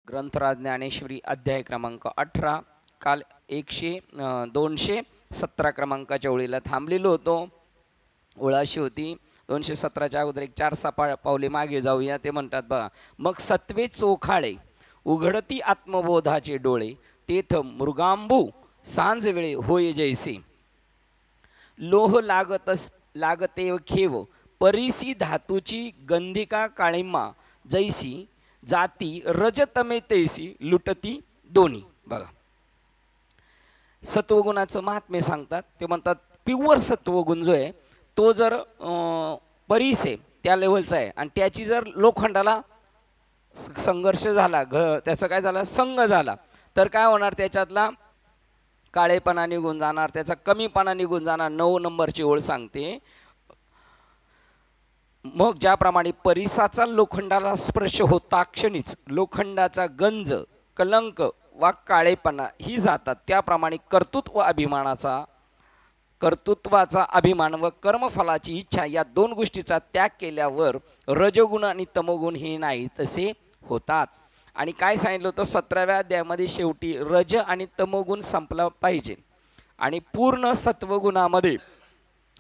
ग्रंथराज ज्ञानेश्वरी अध्याय क्रमांक 18 काल 217 क्रमांकाच्या ओळीला थांबलेलो होतो। ओळ अशी होती 217च्या अगोदर एक 4-6 पावले मागे जाऊया। ते म्हणतात बघा, मग सत्वे चोखाळे उघडती आत्मबोधाचे डोळे, तेथ मृगांबू सांज वेळे होय जैसे, लोह लागते खेव परिसी धातूची गंधिका काळिमा, जैसी जाती रजतमे तैसी लुटती दोन्ही। बघा, सत्वगुणाचं महात्म्य सांगतात। ते म्हणतात प्युअर सत्वगुण जो आहे तो जर परीस आहे त्या लेवलचा आहे, आणि त्याची जर लोखंडाला संघर्ष झाला, त्याचं काय झालं, संग झाला, तर काय होणार, त्याच्यातला काळेपणा निघून जाणार, त्याचा कमीपणा निघून जाणार। 9 नंबरची ओळ सांगते, मग ज्याप्रमाणे परिसाचा लोखंडाला स्पर्श होता क्षणीच लोखंडाचा गंज कलंक वा काळेपणा ही जातात, त्याप्रमाणे कर्तृत्वाचा अभिमान व कर्मफलाची इच्छा या 2 गोष्टीचा त्याग केल्यावर रजोगुण आणि तमोगुण हे नाही तसे होतात। आणि काय सांगितलं होतं 17व्या अध्यायामध्ये, शेवटी रज आणि तमोगुण संपला पाहिजे। आणि पूर्ण सत्वगुणामध्ये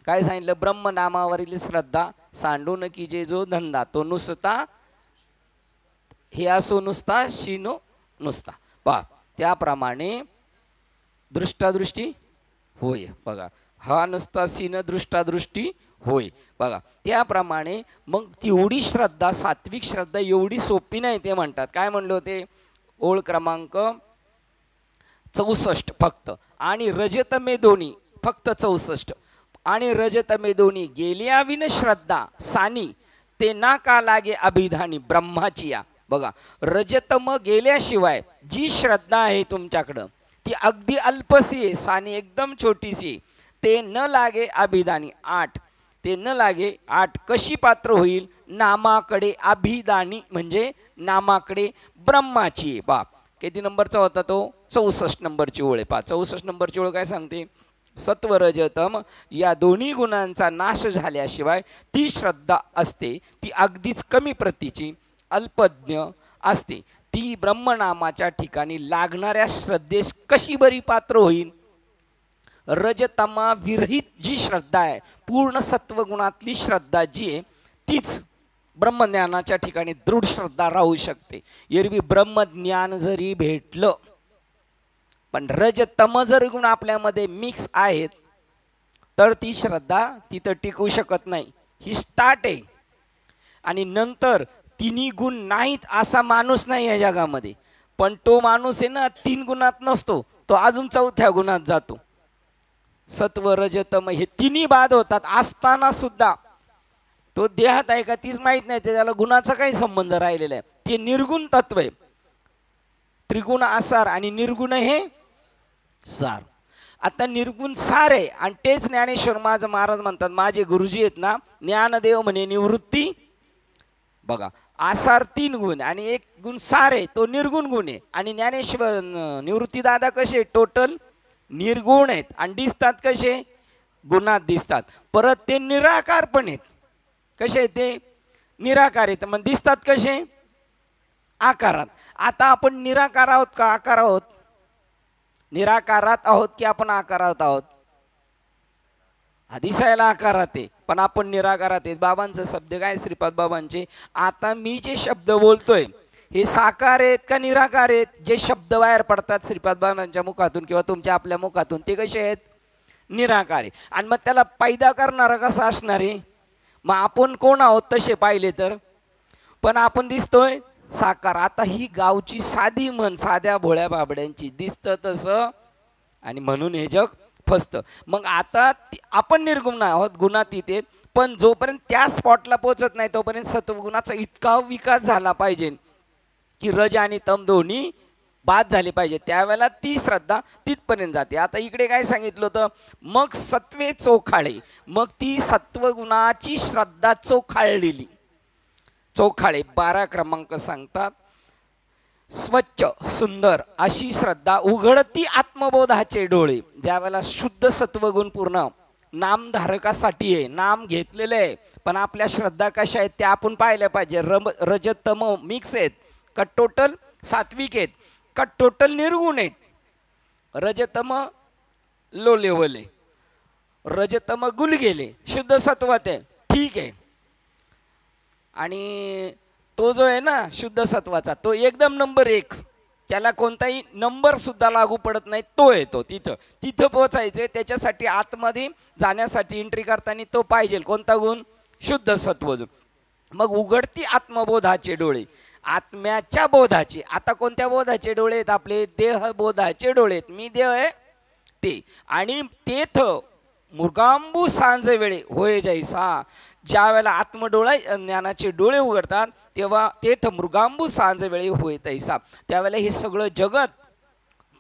काय सांगितलं, ब्रह्मनामावरील श्रद्धा सांडून कीजे जो धंदा, तो नुसता हे असो नुसता शिनो नुसता। पहा, त्याप्रमाणे दृष्टादृष्टी होय। बघा, हा नुसता सीन दृष्टादृष्टी होय। बघा, त्याप्रमाणे मग तेवढी श्रद्धा, सात्विक श्रद्धा एवढी सोपी नाही। ते म्हणतात, काय म्हणले होते, ओळ क्रमांक 64 फक्त, आणि रजतमे दोन्ही फक्त 64, आणि रजतमे दोन्ही गेल्या विन श्रद्धा सानी, ते ना का लागे अभिधानी ब्रह्माची या। बघा, रजतम गेल्याशिवाय जी श्रद्धा आहे तुमच्याकडं ती अगदी अल्पसी आहे, सानी एकदम छोटीशी, ते न लागे अभिधानी 8, ते न लागे 8 कशी पात्र होईल, नामाकडे अभिधानी म्हणजे नामाकडे ब्रह्माची। बा, किती नंबरचा होता तो, 64 नंबरची ओळ आहे। पहा, 64 नंबरची ओळ काय सांगते, सत्व रजतम या दोन्ही गुणांचा नाश झाल्याशिवाय ती श्रद्धा असते ती अगदीच कमी प्रतीची अल्पज्ञ असते, ती ब्रह्मनामाच्या ठिकाणी लागणाऱ्या श्रद्धेस कशी बरी पात्र होईल। रजतमा विरहित जी श्रद्धा आहे, पूर्ण सत्वगुणातली श्रद्धा जी आहे तीच ब्रह्मज्ञानाच्या ठिकाणी दृढ श्रद्धा राहू शकते। एरवी ब्रह्मज्ञान जरी भेटलं पण रजतम जर गुण आपल्यामध्ये मिक्स आहेत तर ती श्रद्धा तिथं टिकू शकत नाही। ही स्टार्ट आहे, आणि नंतर तिन्ही गुण नाहीत असा माणूस नाही या जगामध्ये, पण तो माणूस आहे ना 3 गुणात नसतो, तो अजून 4थ्या गुणात जातो। सत्व रजतम हे तिन्ही बाद होतात असताना सुद्धा तो देहात आहे का तीच माहीत नाही, त्याला गुणाचा काही संबंध राहिलेला आहे। ते निर्गुण तत्व आहे, त्रिगुण आसार आणि निर्गुण हे सार। आता निर्गुण सार आहे, आणि तेच ज्ञानेश्वर महाराज म्हणतात, माझे गुरुजी आहेत ना, ज्ञानदेव म्हणे निवृत्ती। बघा, आसार 3 गुण आणि 1 गुण सार आहे, तो निर्गुण गुण आहे। आणि ज्ञानेश्वर निवृत्ती दादा कसे टोटल निर्गुण आहेत, आणि दिसतात कसे, गुणात दिसतात। परत ते निराकार पण आहेत, कसे ते निराकार आहेत, मग दिसतात कसे, आकारात। आता आपण निराकार आहोत का आकार आहोत, निराकारात आहोत की आपण आकारात आहोत, दिसायला आकारात आहे पण आपण निराकारात आहेत। बाबांचा शब्द काय, श्रीपाद बाबांचे, आता मी जे शब्द बोलतोय हे साकार आहेत का निराकार आहेत, जे शब्द बाहेर पडतात श्रीपाद बाबांच्या मुखातून किंवा तुमच्या आपल्या मुखातून ते कसे आहेत, निराकार आहे। आणि मग त्याला पैदा करणारा कसा असणार आहे, मग आपण कोण आहोत तसे पाहिले तर, पण आपण दिसतोय साकार। आता ही गावची साधी म्हण, साध्या भोळ्या बाबड्यांची, दिसतं तसं आणि म्हणून हे जग फसतं। मग आता आपण निर्गुण आहोत, गुणात इथे, पण जोपर्यंत त्या स्पॉटला पोहोचत नाही तोपर्यंत सत्वगुणाचा इतका विकास झाला पाहिजे की रज आणि तम दोन्ही बाद झाले पाहिजे, त्यावेळेला ती श्रद्धा तिथपर्यंत जाते। आता इकडे काय सांगितलं होतं, मग सत्वे चोखाळे, मग ती सत्वगुणाची श्रद्धा चोखाळलेली, चोखाळे 12 क्रमांक सांगतात, स्वच्छ सुंदर अशी श्रद्धा उघडती आत्मबोधाचे डोळे। ज्यावेळेला शुद्ध सत्वगुण पूर्ण नामधारकासाठी आहे, नाम घेतलेलं आहे, पण आपल्या श्रद्धा कशा आहेत त्या आपण पाहिल्या पाहिजे। रजतम मिक्स आहेत का टोटल सात्विक आहेत का टोटल निर्गुण आहेत? रजतम लो लेवल आहे, रजतम गुल गेले, शुद्ध सत्वात आहे, ठीक आहे. आणि तो जो आहे ना शुद्ध सत्वाचा, तो एकदम नंबर 1, त्याला कोणताही नंबर सुद्धा लागू पडत नाही, तो येतो तिथं. तिथं पोचायचे, त्याच्यासाठी आतमध्ये जाण्यासाठी एंट्री करताना तो पाहिजे कोणता गुण? शुद्ध सत्व. मग उघडती आत्मबोधाचे डोळे, आत्म्याच्या बोधाचे. आता कोणत्या बोधाचे डोळे आहेत? आपले देह बोधाचे डोळे आहेत. मी देह आहे ते. आणि तेथ मृगांबू सांज वेळे होय जैसा. ज्या वेळेला आत्मडोळा ज्ञानाचे डोळे उघडतात तेव्हा तेथ मृगांबू सांज वेळे होय तैसा. त्यावेळेला हे सगळं जगत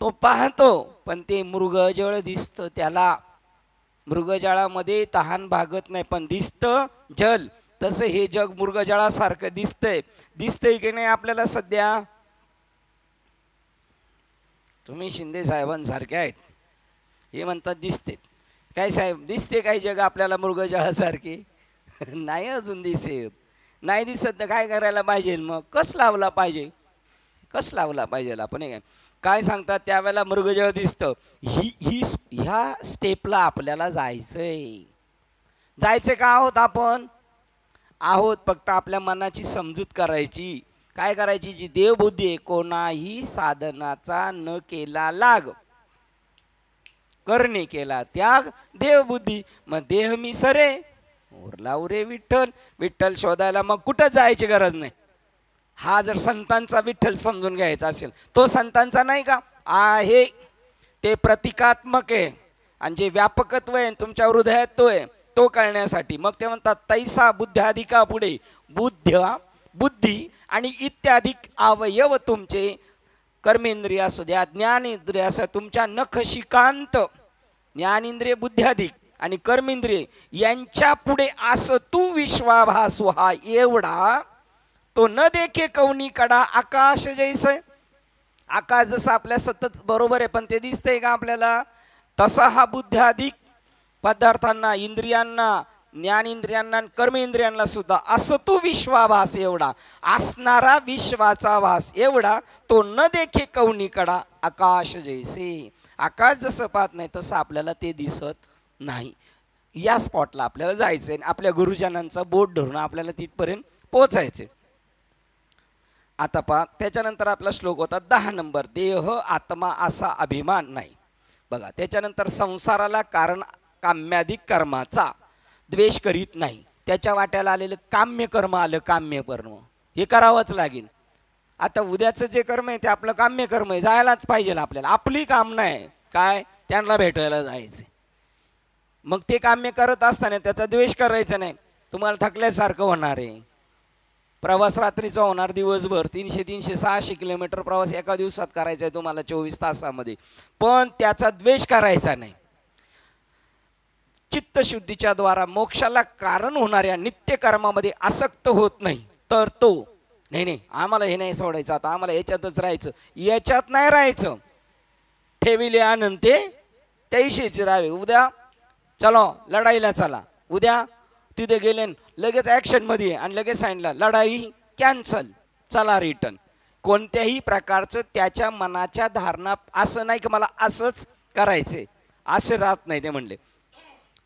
तो पाहतो, पण ते मृगजळ दिसतं त्याला. मृगजळामध्ये तहान भागत नाही, पण दिसतं जल. तसं हे जग मृगजळासारखं दिसतंय की नाही आपल्याला सध्या? तुम्ही शिंदे साहेबांसारखे आहेत, हे म्हणतात दिसते. काय साहेब दिसते काय जग आपल्याला मृगजळासारखे? नाही अजून दिसत. नाही दिसत तर काय करायला पाहिजे? मग कस लावला पाहिजे? कस लावला पाहिजे आपण? काय सांगतात त्यावेळेला मृगजळ दिसतं. ह्या स्टेपला आपल्याला जायचंय का आहोत आपण? आहोत. फक्त आपल्या मनाची समजूत करायची. काय करायची? जी देवबुद्धी आहे, कोणाही साधनाचा न केला लाग, करणे केला त्याग देवबुद्धी. मग देह मी सरे उरला उरे विठ्ठल. विठ्ठल शोधायला मग कुठं जायची गरज नाही. हा जर संतांचा विठ्ठल समजून घ्यायचा असेल, तो संतांचा नाही का आहे? ते प्रतिकात्मक आहे. आणि जे व्यापकत्व आहे तुमच्या हृदयात तो आहे, तो कळण्यासाठी. मग ते म्हणतात तैसा बुद्ध्याधिका पुढे बुद्धी आणि इत्यादी अवयव तुमचे, कर्मेंद्रिय असू द्या, ज्ञानेंद्रिय असं तुमच्या नखशिकांत ज्ञानेंद्रिय बुद्ध्याधिक आणि कर्मेंद्रिय यांच्या पुढे असतू विश्वाभासु. हा एवढा तो न देखे कवनी कडा आकाश जैसे. आकाश जसं आपल्या सतत बरोबर आहे, पण ते दिसतंय का आपल्याला? तसा हा बुद्ध्याधिक पदार्थांना, इंद्रियांना, ज्ञानेंद्रियांना, कर्मेंद्रियांना सुद्धा असतू विश्वाभास एवढा, असणारा विश्वाचा भास एवढा तो न देखे कवनी कडा आकाश जैसे. आकाश जसं पाहत नाही तसं आपल्याला ते दिसत नाही. या स्पॉटला आपल्याला जायचंय. आपल्या गुरुजनांचा बोट धरून आपल्याला तिथपर्यंत पोचायचे. आता पहा, त्याच्यानंतर आपला श्लोक होता 10 नंबर, देह आत्मा असा अभिमान नाही. बघा, त्याच्यानंतर संसाराला कारण काम्याधिक कर्माचा द्वेष करीत नाही. त्याच्या वाट्याला आलेलं काम्य कर्म आलं, काम्य कर्म हे करावंच लागेल. आता उद्याचं जे कर्म आहे ते आपलं काम्य कर्म आहे, जायलाच पाहिजे आपल्याला. आपली कामना आहे काय? त्यांना भेटायला जायचं. मग ते काम्य करत असताना त्याचा द्वेष करायचा नाही. तुम्हाला थकल्यासारखं होणार आहे. प्रवास रात्रीचा होणार, दिवसभर 300-600 किलोमीटर प्रवास एका दिवसात करायचा आहे तुम्हाला 24 तासामध्ये, पण त्याचा द्वेष करायचा नाही. चित्तशुद्धीच्या द्वारा मोक्षाला कारण होणाऱ्या नित्यकर्मामध्ये आसक्त होत नाही. तर तो नाही आम्हाला हे नाही सोडायचं, आता आम्हाला याच्यातच राहायचं, याच्यात नाही राहायचं. ठेविले आनंद ते त्याशीच राहावे. उद्या चलो लढाईला चला, उद्या तिथे गेले लगेच ॲक्शनमध्ये आणि लगेच सांगितलं लढाई कॅन्सल, चला रिटर्न. कोणत्याही प्रकारचं त्याच्या मनाच्या धारणा असं नाही की मला असंच करायचे, असे राहत नाही. ते म्हणले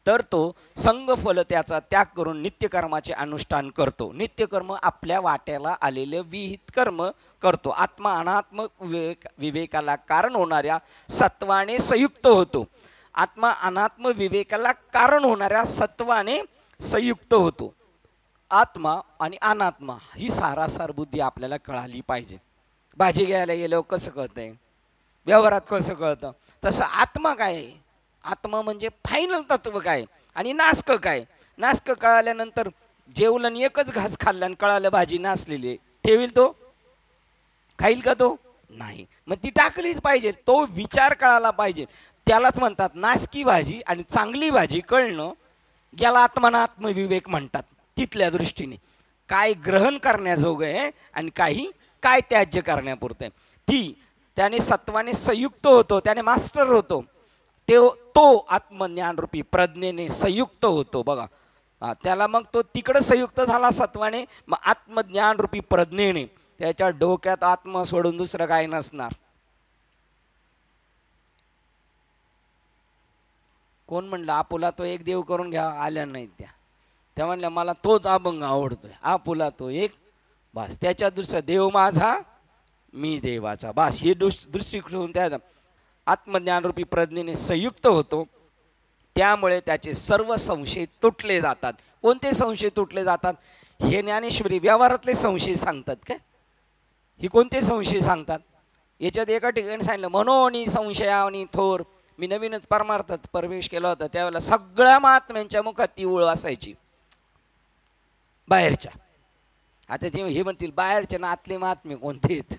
तर तो संगफल त्याचा त्याग करून नित्यकर्माचे अनुष्ठान करतो. नित्यकर्म आपल्या वाट्याला आलेले विहित कर्म करतो. आत्मा अनात्म विवेकाला कारण होणाऱ्या सत्वाने संयुक्त होतो. आत्मा अनात्म विवेकाला कारण होणाऱ्या सत्वाने संयुक्त होतो. आत्मा आणि अनात्मा ही सारासार बुद्धी आपल्याला कळाली पाहिजे. भाजी घ्यायला गेलो कसं कळतंय, व्यवहारात कसं कळतं, तसं आत्मा काय आहे? आत्मा म्हणजे फायनल तत्व काय आणि नासक काय. नासक कळाल्यानंतर जेवलं आणि एकच घास खाल्ला आणि कळालं भाजी नासलेली, ठेवील तो? खाईल का तो? नाही. मग ती टाकलीच पाहिजे. तो विचार कळाला पाहिजे. त्यालाच म्हणतात नासकी भाजी आणि चांगली भाजी कळणं, याला आत्मविवेक म्हणतात. तिथल्या दृष्टीने काय ग्रहण करण्याजोगं आहे आणि काही काय त्याज्य करण्यापुरतं. त्याने सत्वाने संयुक्त होतो, त्याने मास्टर होतो. तो आत्मज्ञानरूपी प्रज्ञेने संयुक्त होतो. बघा त्याला मग तो तिकडं संयुक्त झाला सत्वाने, मग आत्मज्ञानरूपी प्रज्ञेने त्याच्या डोक्यात आत्मा सोडून दुसरं काही नसणार. कोण म्हणलं आपुला तो एक देव करून घ्या, आल्या नाहीत त्या म्हणल्या मला तोच अभंग आवडतोय, आपुला तो एक, बस त्याच्या दुसरा देव माझा मी देवाचा, बस हे दृष्टिकोन त्या आत्मज्ञानरूपी प्रज्ञेने संयुक्त होतो. त्यामुळे त्याचे सर्व संशय तुटले जातात. कोणते संशय तुटले जातात? हे ज्ञानेश्वरी व्यवहारातले संशय सांगतात काय? ही कोणते संशय सांगतात? याच्यात एका ठिकाणी सांगितलं मनोनी संशयावनी थोर. मी नवीनच परमार्थात प्रवेश केला होता त्यावेळेला सगळ्या महात्म्यांच्या मुखात ती ओळ असायची बाहेरच्या. आता ते हे म्हणतील बाहेरच्या ना आतले महात्मे कोणते आहेत?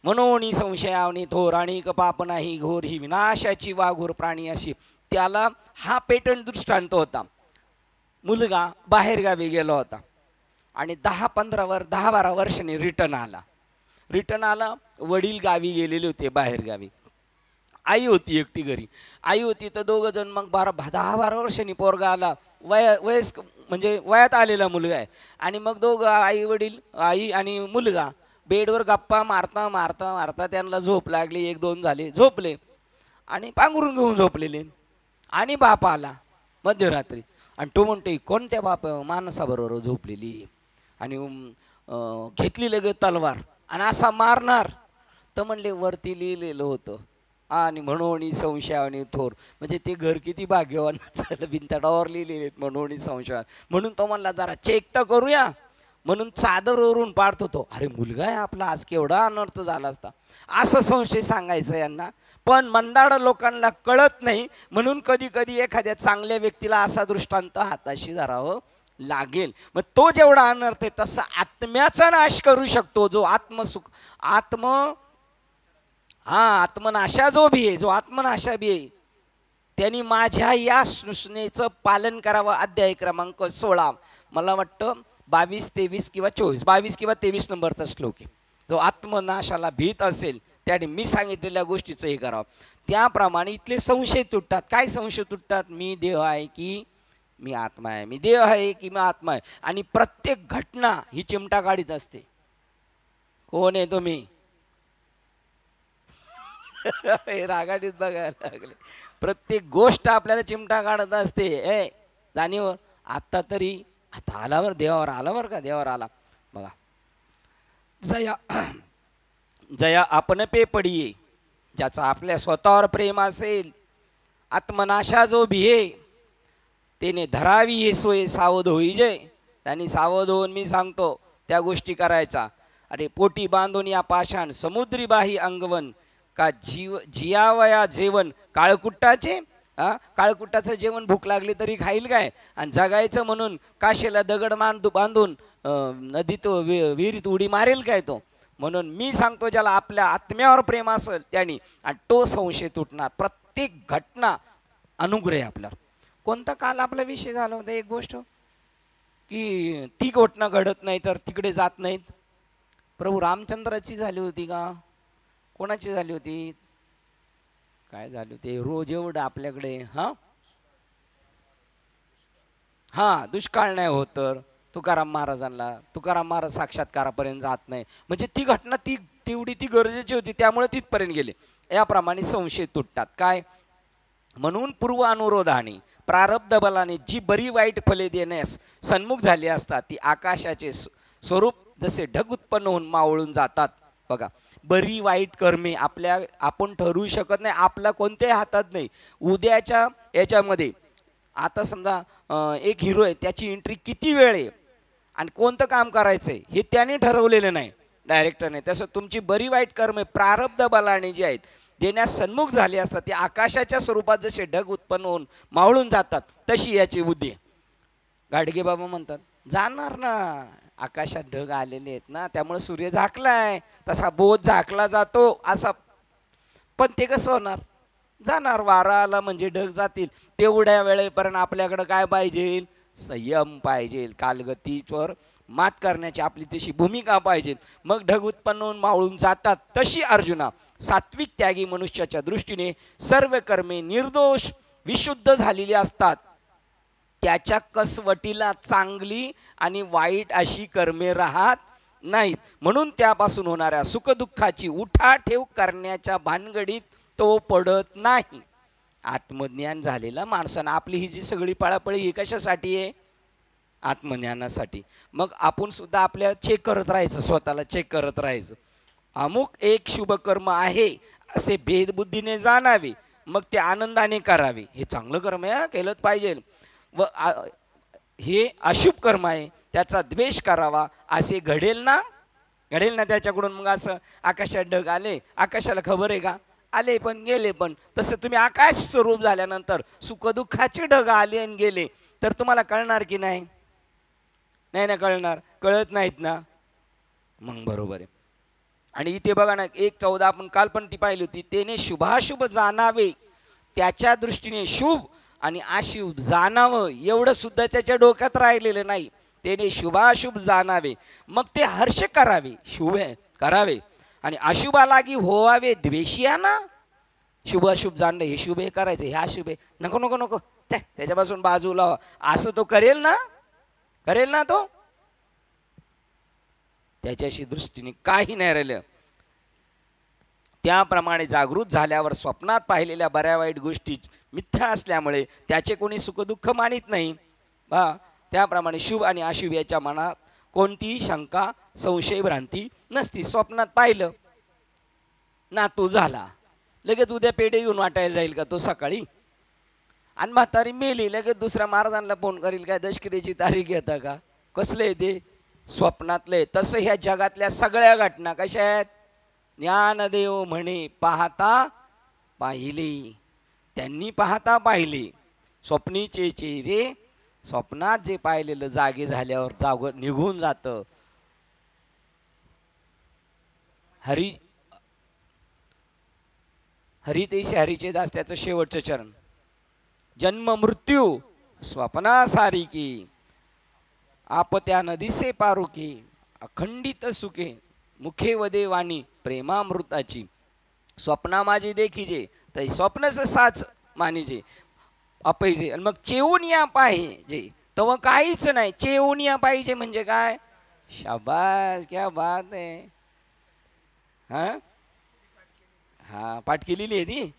मनोनी संशयावनी थोर आणि पाप नाही घोर ही विनाशाची वाघोर प्राणी अशी. त्याला हा पेटंट दृष्टांत होता. मुलगा बाहेरगावी गेला होता आणि 10-12 वर्षांनी रिटर्न आला. वडील गावी गेलेले होते बाहेरगावी. आई होती एकटी घरी. आई होती तर दोघं जण. मग 10-12 वर्षांनी पोरगा आला. वयस्क म्हणजे वयात आलेला मुलगा आहे. आणि मग दोघं आई आणि मुलगा बेडवर गप्पा मारता मारता मारता त्यांना झोप लागली. 1-2 झाले, झोपले आणि पांघरून घेऊन झोपलेले. आणि बाप आला मध्यरात्री आणि तो म्हणतो कोणत्या बाप माणसाबरोबर झोपलेली आणि घेतली लगेच तलवार आणि असा मारणार. तर म्हणले वरती लिहिलेलं होतं आणि म्हणून संशयाने थोर. म्हणजे ते घर किती भाग्यवान झालं, भिंतडावर लिहिलेले म्हणून संशय. म्हणून तो म्हणला जरा चेक तर करूया. म्हणून चादरवरून पाडतो तो. अरे मुलगा आहे आपला, आज केवढा अनर्थ झाला असता. असं संशय सांगायचं यांना. पण मंदाड लोकांना कळत नाही. म्हणून कधी कधी एखाद्या चांगल्या व्यक्तीला असा दृष्टांत हाताशी धरावं लागेल. मग तो जेवढा अनर्थ आहे तसा आत्म्याचा नाश करू शकतो जो आत्मसुख आत्मनाशा जो भी आहे, जो आत्मनाशा भी आहे, त्यांनी माझ्या या सूचनेचं पालन करावं. अध्याय क्रमांक 16 मला वाटतं 22-23 किंवा 22 किंवा 23 नंबरचा श्लोक आहे. जो आत्मनाशाला भीत असेल त्याने मी सांगितलेल्या गोष्टीचं हे करावं. त्याप्रमाणे इथले संशय तुटतात. काय संशय तुटतात? मी देह आहे की मी आत्मा आहे, मी देह आहे की मी आत्मा आहे. आणि प्रत्येक घटना ही चिमटा काढीत असते. कोण आहे तुम्ही? हे रागाडीत बघायला लागले. प्रत्येक गोष्ट आपल्याला चिमटा काढत असते. जाणीव आता तरी आता आल्यावर देवावर आला बरं का, देवावर आला बघा. जया आपण पे पडिये. ज्याचा आपल्या स्वतःवर प्रेम असेल, आत्मनाशा जो भिये त्याने धरावी हे सोय सावध होईजे. त्यांनी सावध होऊन मी सांगतो त्या गोष्टी करायचा. अरे पोटी बांधून या पाषाण समुद्री बाही अंगवन का जियावया जेवण काळकुट्टाचे. काळकुट्टाचं जेवण भूक लागली तरी खाईल काय? आणि जगायचं म्हणून काशेला दगड बांधून नदीत विहिरीत उडी मारेल काय तो? म्हणून मी सांगतो ज्याला आपल्या आत्म्यावर प्रेम असेल त्याने, आणि तो संशय तुटणार. प्रत्येक घटना अनुग्रह आपल्यावर. कोणता काल आपला विषय झाला होता एक गोष्ट की ती घटना घडत नाही तर तिकडे जात नाहीत. प्रभू रामचंद्राची झाली होती का कोणाची झाली होती? काय झाली होती? रोज एवढं आपल्याकडे दुष्काळ नाही होत तर तुकाराम महाराज साक्षात्कारापर्यंत जात नाही. म्हणजे ती घटना तेवढी ती गरजेची होती त्यामुळे तिथपर्यंत गेले. याप्रमाणे संशय तुटतात. काय म्हणून पूर्व अनुरोधाने प्रारब्ध बलाने जी बरी वाईट फले देण्यास सन्मुख झाली असतात ती आकाशाचे स्वरूप जसे ढग उत्पन्न होऊन मावळून जातात. बघा बरी वाईट कर्मे आपण ठरवू शकत नाही. आपला कोणत्याही हातात नाही. उद्याच्या याच्यामध्ये आता समजा एक हिरो आहे, त्याची एंट्री किती वेळ आहे आणि कोणतं काम करायचं आहे हे त्याने ठरवलेलं नाही, डायरेक्टरने. तसं तुमची बरी वाईट कर्मे प्रारब्ध बलाने जी आहेत देण्यास सन्मुख झाली असतात ती आकाशाच्या स्वरूपात जसे ढग उत्पन्न होऊन मावळून जातात तशी याची बुद्धी. गाडगे बाबा म्हणतात जाणार ना, आकाशात ढग आलेले आहेत ना, त्यामुळे सूर्य झाकलाय तसा बोध झाकला जातो असा. पण ते कसं होणार? जाणार. वारा आला म्हणजे ढग जातील. तेवढ्या वेळेपर्यंत आपल्याकडं काय पाहिजे? संयम पाहिजे. कालगतीवर मात करण्याची आपली तशी भूमिका पाहिजे. मग ढग उत्पन्न होऊन मावळून जातात. तशी अर्जुना सात्विक त्यागी मनुष्याच्या दृष्टीने सर्व कर्मे निर्दोष विशुद्ध झालेली असतात. त्याच्या कसवटीला चांगली आणि वाईट अशी कर्मे राहत नाहीत. म्हणून त्यापासून होणाऱ्या सुखदुःखाची उठाठेव करण्याच्या भानगडीत तो पडत नाही. आत्मज्ञान झालेला माणसानं आपली ही जी सगळी पळापळी ही कशासाठी आहे? आत्मज्ञानासाठी. मग आपण सुद्धा आपल्या चेक करत राहायचं, स्वतःला चेक करत राहायचं. अमुक एक शुभ कर्म आहे असे भेदबुद्धीने जाणावे, मग ते आनंदाने करावे. हे चांगलं कर्म आहे, केलंच पाहिजे. व हे अशुभ कर्म आहे, त्याचा द्वेष करावा असे घडेल ना त्याच्याकडून. मग असं आकाशात ढग आले, आकाशाला खबर आहे का? आले पण गेले पण. तसं तुम्ही आकाश स्वरूप झाल्यानंतर सुखदुःखाचे ढग आले आणि गेले तर तुम्हाला कळणार की नाही? नाही ना कळणार. कळत नाहीत ना, मग बरोबर आहे. आणि इथे बघा ना 1:14 आपण काल पण ती पाहिली होती. तेने शुभाशुभ जाणावे, त्याच्या दृष्टीने शुभ आणि अशुभ जाणावं एवढं सुद्धा त्याच्या डोक्यात राहिलेलं नाही. त्याने शुभाशुभ जाणावे, मग ते हर्ष करावे, शुभ करावे, आणि अशुभालागी होवावे द्वेषियाना. शुभ अशुभ जाणणं, हे शुभ हे करायचं, हे अशुभ आहे, नको नको नको त्याच्यापासून बाजूला, असं तो करेल ना तो. त्याच्याशी दृष्टीने काही नाही राहिलं. त्याप्रमाणे जागृत झाल्यावर स्वप्नात पाहिलेल्या बऱ्या वाईट गोष्टी मिथ्या असल्यामुळे त्याचे कोणी सुखदुःख मानित नाही. त्याप्रमाणे शुभ आणि अशुभ याच्या मनात कोणतीही शंका संशय भ्रांती नसती. स्वप्नात पाहिलं नातू झाला, लगेच उद्या पेढे घेऊन वाटायला जाईल का तो सकाळी? आणि म्हातारी मेली, लगेच दुसऱ्या महाराजांना फोन करील काय, दशकिरीची तारीख येता का? कसले ते स्वप्नातले. तसं ह्या जगातल्या सगळ्या घटना कशा आहेत? ज्ञानदेव म्हणे पाहता पाहिली, त्यांनी पाहता पाहिली. स्वप्नीचे चेहरे, स्वप्नात जे पाहिलेलं जागे झाल्यावर निघून जातं. हरितेशी हरीचे दास, त्याचं शेवटचं चरण. जन्म मृत्यू स्वप्नासारी की, आपत्या नदीसे पारुकी, अखंडित सुखे मुखे वदे वाणी प्रेमामृताची. स्वप्ना माझी देखीजे, तै स्वप्नच साच मानिजे अपैजे. आणि मग चेवून या पाहिजे, तव काहीच नाही. चेवून या पाहिजे म्हणजे काय? शाबास, क्या बात आहे. हा पाठ केलेली आहे ती.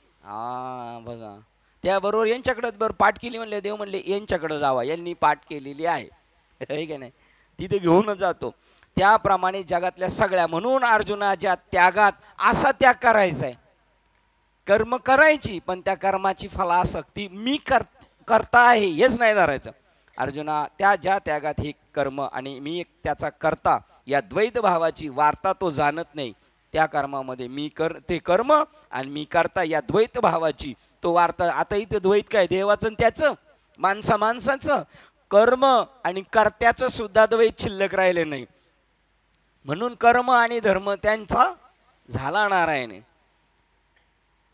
बघा, त्याबरोबर यांच्याकडे बरं पाठ केली म्हणले, देव म्हणले यांच्याकडे जावा, यांनी पाठ केलेली आहे का नाही, तिथे घेऊनच जातो. त्याप्रमाणे जगातल्या सगळ्या, म्हणून अर्जुनाच्या त्यागात असा त्याग करायचा आहे. कर्म करायची, पण त्या कर्माची फलासक्ती मी करता आहे हेच नाही धरायचं. अर्जुना, ज्या त्यागात हे कर्म आणि मी त्याचा करता या द्वैत भावाची वार्ता तो जाणत नाही. त्या कर्मामध्ये मी ते कर्म आणि मी करता या द्वैत भावाची तो वार्ता. आता इथे द्वैत काय? देवाचं त्याचं, माणसाचं. कर्म आणि कर्त्याचं सुद्धा द्वैत शिल्लक राहिले नाही. म्हणून कर्म आणि धर्म त्यांचा झाला नारायण.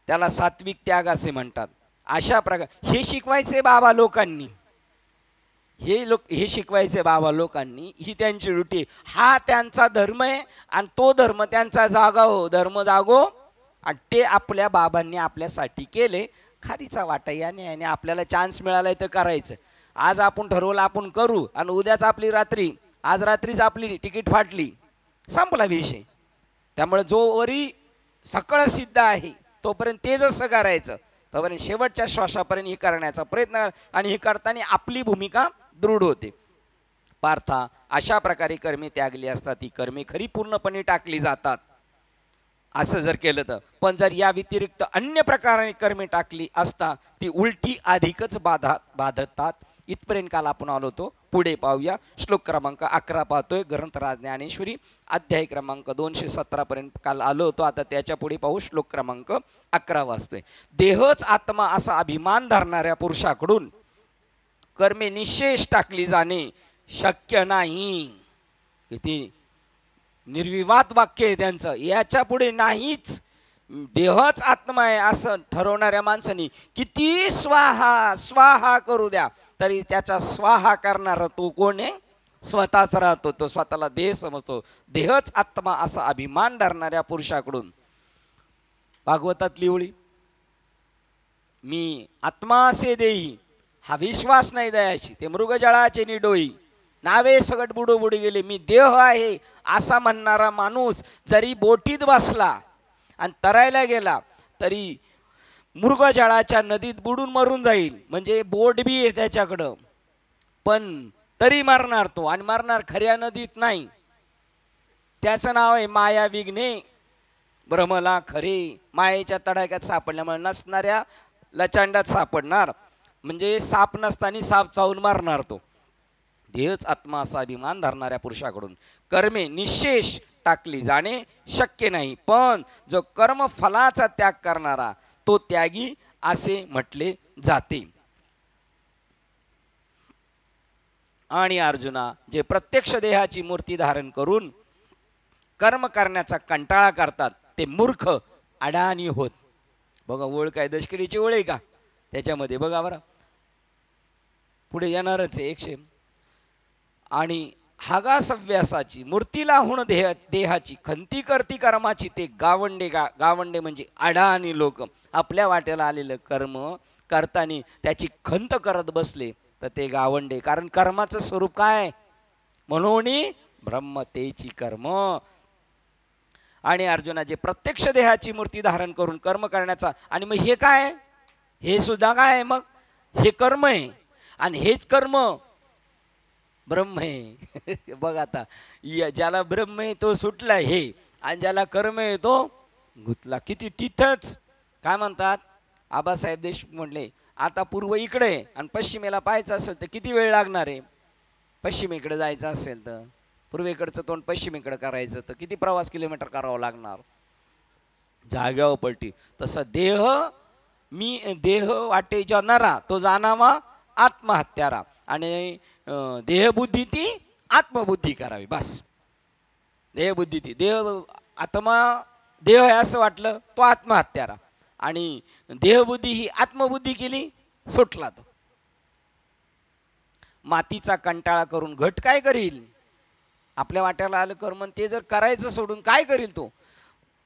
त्याला सात्विक त्याग असे म्हणतात. अशा प्रकार हे शिकवायचे बाबा लोकांनी, हे शिकवायचे बाबा लोकांनी, ही त्यांची ड्युटी. हा त्यांचा धर्म आहे आणि तो धर्म त्यांचा जागावो, धर्म जागो. आणि ते आपल्या बाबांनी आपल्यासाठी केले. खारीचा वाटा याने आपल्याला चान्स मिळालाय तर करायचं. आज आपण ठरवलं आपण करू आणि उद्याच आपली रात्री, आज रात्रीच आपली तिकीट फाटली, संपला विषय. त्यामुळे जोवरी सकळ सिद्ध आहे तोपर्यंत ते जसं करायचं, तोपर्यंत शेवटच्या श्वासापर्यंत हे करण्याचा प्रयत्न. आणि हे करताना आपली भूमिका दृढ होते. पार्था, अशा प्रकारे कर्मे त्यागली असतात ती कर्मे खरी पूर्णपणे टाकली जातात असं जर केलं तर. पण जर या व्यतिरिक्त अन्य प्रकारे कर्मे टाकली असता ती उलटी अधिकच बाधतात. इथपर्यंत काल आपण आलो होतो. पुढे पाहूया. श्लोक क्रमांक 11 पाहतोय, ग्रंथराज ज्ञानेश्वरी, अध्याय क्रमांक 217 पर्यंत काल आलो होतो. आता त्याच्या पुढे पाहू. श्लोक क्रमांक 11 वाचतोय. देहच आत्मा असा अभिमान धरणाऱ्या पुरुषाकडून कर्मे निशेष टाकली जाणे शक्य नाही. किती निर्विवाद वाक्य आहे त्यांचं. याच्या पुढे नाहीच. देहच आत्मा आहे असं ठरवणाऱ्या माणसानी किती स्वाहा स्वाहा करू द्या तरी त्याचा स्वाहा करणारा तो कोण आहे? स्वतःच राहतो. तो स्वतःला देह समजतो. देहच आत्मा असा अभिमान धरणाऱ्या पुरुषाकडून. भागवतातली ओळी, मी आत्मा असे देई, हा विश्वास नाही दयाशी, ते मृगजळाचे निडोई. नावे सगट बुडोबुडी गेले, मी देह आहे असा म्हणणारा माणूस जरी बोटीत बसला आणि तरायला गेला तरी मृगजळाच्या नदीत बुडून मरून जाईल. म्हणजे बोट बी आहे त्याच्याकडं, पण तरी मरणार तो, आणि मरणार खऱ्या नदीत नाही. त्याचं नाव आहे माया विघ्ने भ्रमला खरे. मायेच्या तडाख्यात सापडल्यामुळे नसणाऱ्या लचांडात सापडणार, म्हणजे साप नसताना साप चावून मारणार तो. देहच आत्मा असा अभिमान धरणाऱ्या पुरुषाकडून कर्मे निशेष टाकली जाणे शक्य नाही, पण जो कर्म फलाचा त्याग करणारा तो त्यागी असे म्हटले जाते. आणि अर्जुना, जे प्रत्यक्ष देहाची मूर्ती धारण करून कर्म करण्याचा कंटाळा करतात ते मूर्ख अडाणी होत. बघा ओळ काय दशकिरीची ओळ आहे का त्याच्यामध्ये, बघा बरं पुढे येणारच आहे 100. आणि हागासव्यासाची मूर्तीला होण देहाची खंती करती कर्माची ते गावंडे म्हणजे अडाणी लोक. आपल्या वाट्याला आलेलं कर्म करताना त्याची खंत करत बसले तर ते गावंडे. कारण कर्माचं स्वरूप काय, म्हणून ब्रह्मतेची कर्म. आणि अर्जुना, जे प्रत्यक्ष देहाची मूर्ती धारण करून कर्म करण्याचा, आणि मग हे काय, हे सुद्धा काय आहे, मग हे कर्म आहे आणि हेच कर्म ब्रह्म आहे. बघ आता ज्याला ब्रह्म आहे तो सुटला हे, आणि ज्याला कर्म आहे तो गुंतला. किती तिथंच काय म्हणतात आबासाहेब देशमुख म्हटले, आता पूर्व इकडे आणि पश्चिमेला पाहायचं असेल तर किती वेळ लागणार आहे. पश्चिमेकडे जायचं असेल तर पूर्वेकडचं तोंड पश्चिमेकडे करायचं तर किती प्रवास किलोमीटर करावा लागणार, जाग्यावर पलटी. तसं देह वाटे जाणारा तो जाणावा आत्महत्यारा, आणि देहबुद्धी ती आत्मबुद्धी करावी. बस देहबुद्धी ती देह आहे असं वाटलं तो आत्महत्यारा, आणि देहबुद्धी ही आत्मबुद्धी केली सुटला तो. मातीचा कंटाळा करून घट काय करील, आपल्या वाट्याला आलं कर्म ते जर करायचं सोडून काय करील तो.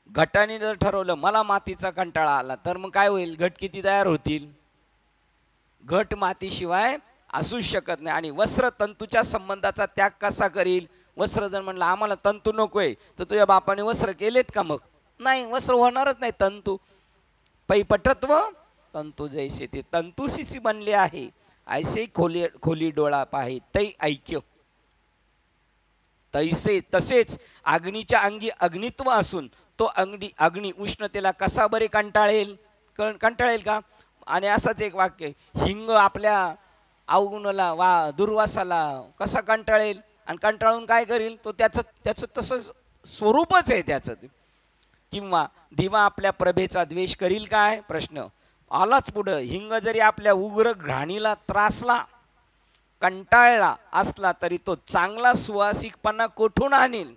घटाने जर ठरवलं मला मातीचा कंटाळा आला तर मग काय होईल, घट किती तयार होतील. घट मातीशिवाय असूच शकत नाही. आणि वस्त्र तंतूच्या संबंधाचा त्याग कसा करील. वस्त्र जर म्हणलं आम्हाला तंतू नकोय तर तुझ्या बापाने वस्त्र केलेत का, मग नाही, वस्त्र होणारच नाही. तंतू पैपटत्व तंतू जैसे ते तंतुशीच बनले आहे, ऐसे खोली डोळा पाहे तै ऐक्य. तसेच अग्नीच्या अंगी अग्नित्व असून तो अग्नी उष्णतेला कसा बरे कंटाळेल का. आणि असंच एक वाक्य, हिंग आपल्या अवगुणाला दुर्वासाला कसा कंटाळेल, आणि कंटाळून काय करील तो, त्याचं तसं स्वरूपच आहे त्याचं. किंवा दिवा आपल्या प्रभेचा द्वेष करील काय, प्रश्न आलाच पुढं. हिंग जरी आपल्या उग्र घाणीला त्रासला कंटाळला असला तरी तो चांगला सुवासिकपणा कोठून आणील.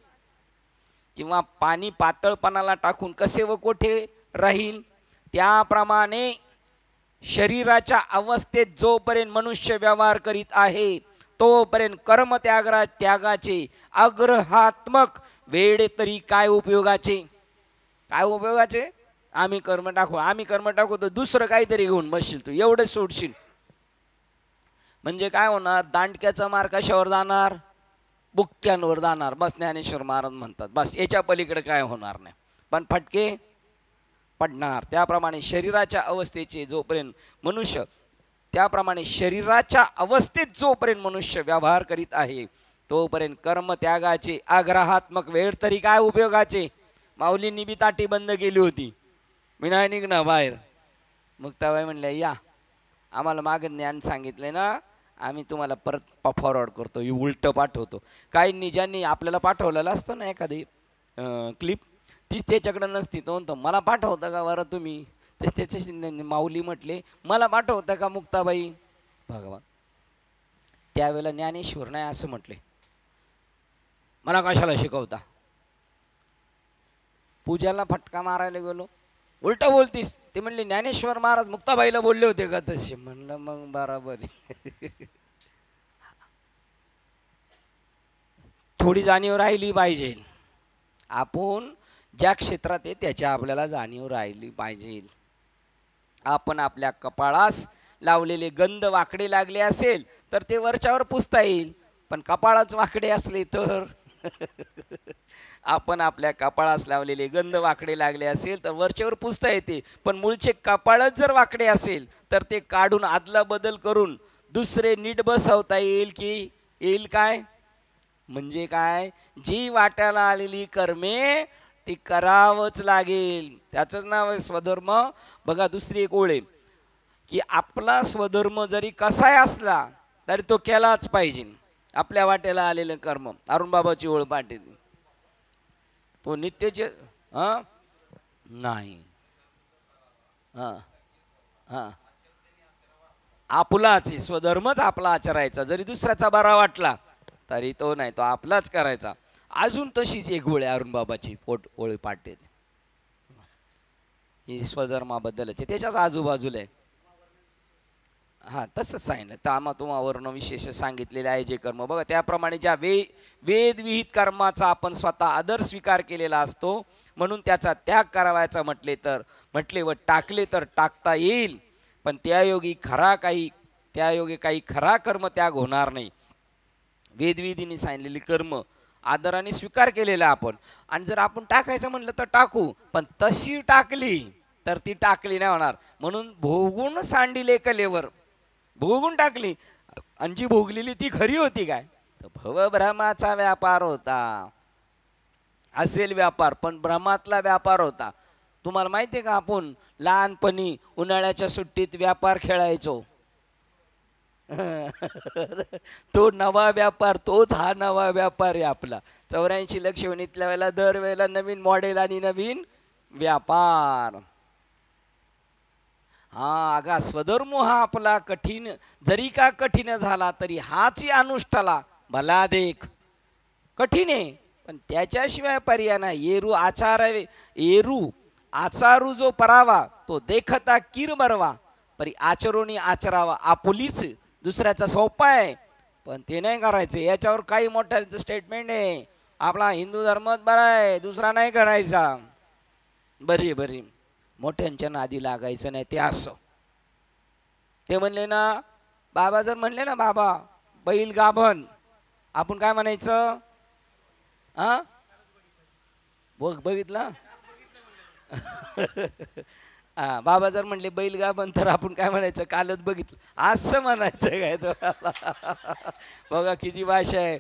किंवा पाणी पातळपणाला टाकून कसे व कोठे राहील. त्याप्रमाणे शरीराच्या अवस्थेत जोपर्यंत मनुष्य व्यवहार करीत आहे तोपर्यंत कर्म त्यागाचे आग्रहात्मक वेळ तरी काय उपयोगाचे. आम्ही कर्म टाकू तर दुसरं काहीतरी घेऊन बसशील तू, एवढं सोडशील. म्हणजे काय होणार, दांडक्याचा मार कशावर जाणार, बुक्क्यांवर जाणार. बस ज्ञानेश्वर महाराज म्हणतात बस याच्या पलीकडे काय होणार नाही, पण फटके पडणार. त्याप्रमाणे शरीराच्या अवस्थेत जोपर्यंत मनुष्य व्यवहार करीत आहे तोपर्यंत कर्म त्यागाचे आग्रहात्मक वेळ तरी काय उपयोगाचे. माऊलींनी बी ताटी बंद केली होती, मी नाही निघणार बाहेर. मुक्ताबाई म्हणल्या या आम्हाला मागं ज्ञान सांगितले ना, आम्ही तुम्हाला परत फॉरवर्ड करतो, उलटं पाठवतो. काहींनी ज्यांनी आपल्याला पाठवलेलं असतं ना एखादी क्लिप, तीच त्याच्याकडे नसती तो म्हणतो मला पाठवता का बरं तुम्ही. त्याच्याशी माऊली म्हटले मला पाठवता का मुक्ताबाई. भगवान त्यावेळेला ज्ञानेश्वर नाही असं म्हटले, मला कशाला शिकवता. पूजाला फटका मारायला गेलो, उलट बोलतीस. ते म्हणले ज्ञानेश्वर महाराज मुक्ताबाईला बोलले होते का तसे. म्हणलं मग बराबर. थोडी जाणीव राहिली पाहिजे. आपण ज्या क्षेत्रात आहे त्याच्या आपल्याला जाणीव राहिली पाहिजे. आपण आपल्या कपाळास लावलेले गंध वाकडे लागले असेल तर ते वरच्यावर पुसता येईल. पण कपाळच वाकडे असले तर आपण आपल्या कपाळास लावलेले गंध वाकडे लागले असेल तर वरच्यावर पुसता येते, पण मूळचे कपाळच जर वाकडे असेल तर ते काढून आदला बदल करून दुसरे नीट बसवता येईल की येईल काय? म्हणजे काय, जी वाट्याला आलेली कर्मे ती करावंच लागेल. त्याचंच नाव आहे स्वधर्म. बघा दुसरी एक ओळ आहे की आपला स्वधर्म जरी कसाही असला तरी तो केलाच पाहिजे. आपल्या वाट्याला आलेलं कर्म, अरुणबाबाची ओळ पाठी, तो नित्यचे नाही. हां हां आपलाच स्वधर्मच आपला आचरायचा, जरी दुसऱ्याचा बरा वाटला तरी तो नाही, तो आपलाच करायचा. अजून तशीच एक ओळ आहे अरुणबाबाची ओळ पाठी, ही स्वधर्माबद्दलच आहे, त्याच्याच आजूबाजूला आहे. हां तसंच सांगितलं, तामातुमावर्ण विशेष सांगितलेले आहे जे कर्म. बघा त्याप्रमाणे ज्या वेदविहित कर्माचा आपण स्वतः आदर स्वीकार केलेला असतो, म्हणून त्याचा त्याग करावायचा म्हटले व टाकले तर टाकता येईल, पण त्यायोगी काही खरा कर्म त्याग होणार नाही. वेदविधीने सांगितलेली कर्म आदराने स्वीकार केलेला आपण, आणि जर आपण टाकायचं म्हणलं तर टाकू, पण तशी टाकली तर ती टाकली नाही होणार. म्हणून भोगून सांडिले कलेवर, भोगून टाकली, आणि जी भोगलेली ती खरी होती काय, तर भवभ्रमाचा व्यापार होता. असेल व्यापार पण भ्रमातला व्यापार होता. तुम्हाला माहिती आहे का, आपण लहानपणी उन्हाळ्याच्या सुट्टीत व्यापार खेळायचो. तो नवा व्यापार, तोच हा नवा व्यापार आहे आपला. 84 लक्षवणीतल्या वेळेला दरवेळेला नवीन मॉडेल आणि नवीन व्यापार. हा अगा स्वधर्म हा आपला कठीण जरी का कठीण झाला तरी हाची अनुष्ठाला भला देख. कठीण आहे पण त्याच्याशिवाय पर्याय नाही. एरू आचारू जो परावा तो देखता किर बरवा, परी आचरोनी आचरावा. आपुलीच दुसऱ्याचा सोपा आहे पण ते नाही करायचं. याच्यावर काही मोठ्याचं स्टेटमेंट आहे, आपला हिंदू धर्मात बरा आहे, दुसरा नाही करायचा. बरी मोठ्यांच्या नादी लागायचं नाही. ते असं ते म्हणले ना, बाबा जर म्हणले ना, बाबा बैल गाभण, आपण काय म्हणायचं? हा बघितलं. हा बाबा जर म्हणले बैल गाभण तर आपण काय म्हणायचं? कालच बघितलं असं म्हणायचं काय? तो बघा किती भाषा आहे,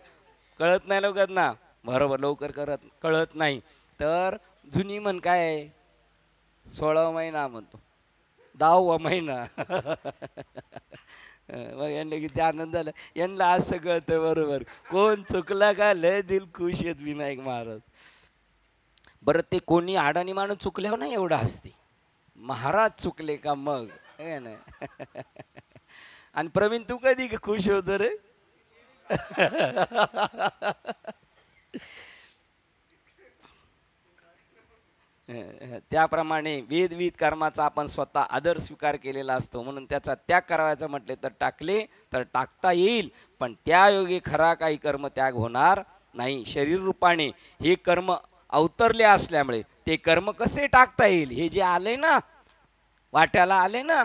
कळत नाही लोकांना. बरोबर लवकर कळत नाही. तर जुनी म्हण काय आहे? 16वा महिना म्हणतो, 10वा महिना. मग यांना किती आनंद झाला, यांना असं कळतं. बरोबर कोण चुकला का लय दिल खुश आहेत विनायक महाराज. बरं ते कोणी आडाणी माणूस चुकल्यावर नाही एवढं हसते, महाराज चुकले का मग हे नाही. आणि प्रवीण तू कधी खुश होतो रे? त्याप्रमाणे वेदविहित कर्माचा आपण स्वतः आदर स्वीकार केलेला असतो, म्हणून त्याचा त्याग करायचा म्हटले तर टाकले तर टाकता येईल, पण त्यायोगे खरा काही कर्म त्याग होणार नाही. शरीर रूपाने हे कर्म अवतरले असल्यामुळे ते कर्म कसे टाकता येईल? हे जे आले ना, वाट्याला आले ना,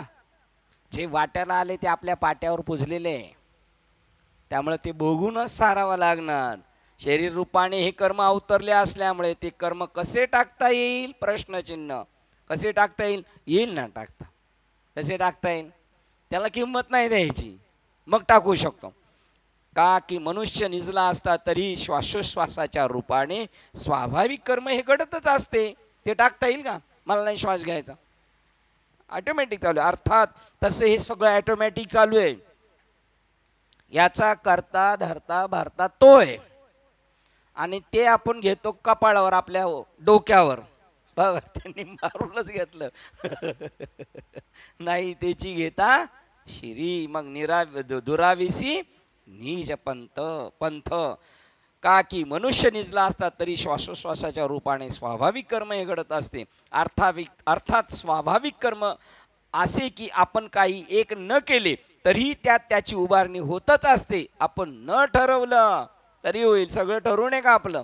जे वाट्याला आले ते आपल्या पाट्यावर पुजलेले, त्यामुळे ते भोगूनच सारावं लागणार. शरीर रूपाने हे कर्म अवतरले असल्यामुळे ते कर्म कसे टाकता येईल? प्रश्नचिन्ह. कसे टाकता येईल? येईल ना टाकता. कसे टाकता येईल? त्याला किंमत नाही द्यायची, मग टाकू शकतो. का की मनुष्य निजला असता तरी श्वासोश्वासाच्या रूपाने स्वाभाविक कर्म हे घडतच असते. ते टाकता येईल का? मला नाही श्वास घ्यायचा, ऑटोमॅटिक चालू आहे. अर्थात तसे हे सगळं ऑटोमॅटिक चालू आहे. याचा करता धरता भरता तो आहे, आणि ते आपण घेतो कपाळावर, आपल्या डोक्यावर. बघा त्यांनी मारूनच घेतलं. नाही त्याची घेता शिरी, मग दुराविसी नीज पंथ. का की मनुष्य निजला असता तरी श्वासोश्वासाच्या रूपाने स्वाभाविक कर्म हे घडत असते. अर्थात स्वाभाविक कर्म असे की आपण काही एक न केले तरी त्यात त्याची उभारणी होतच असते. आपण न ठरवलं तरी होईल, सगळं ठरवून आहे का आपलं?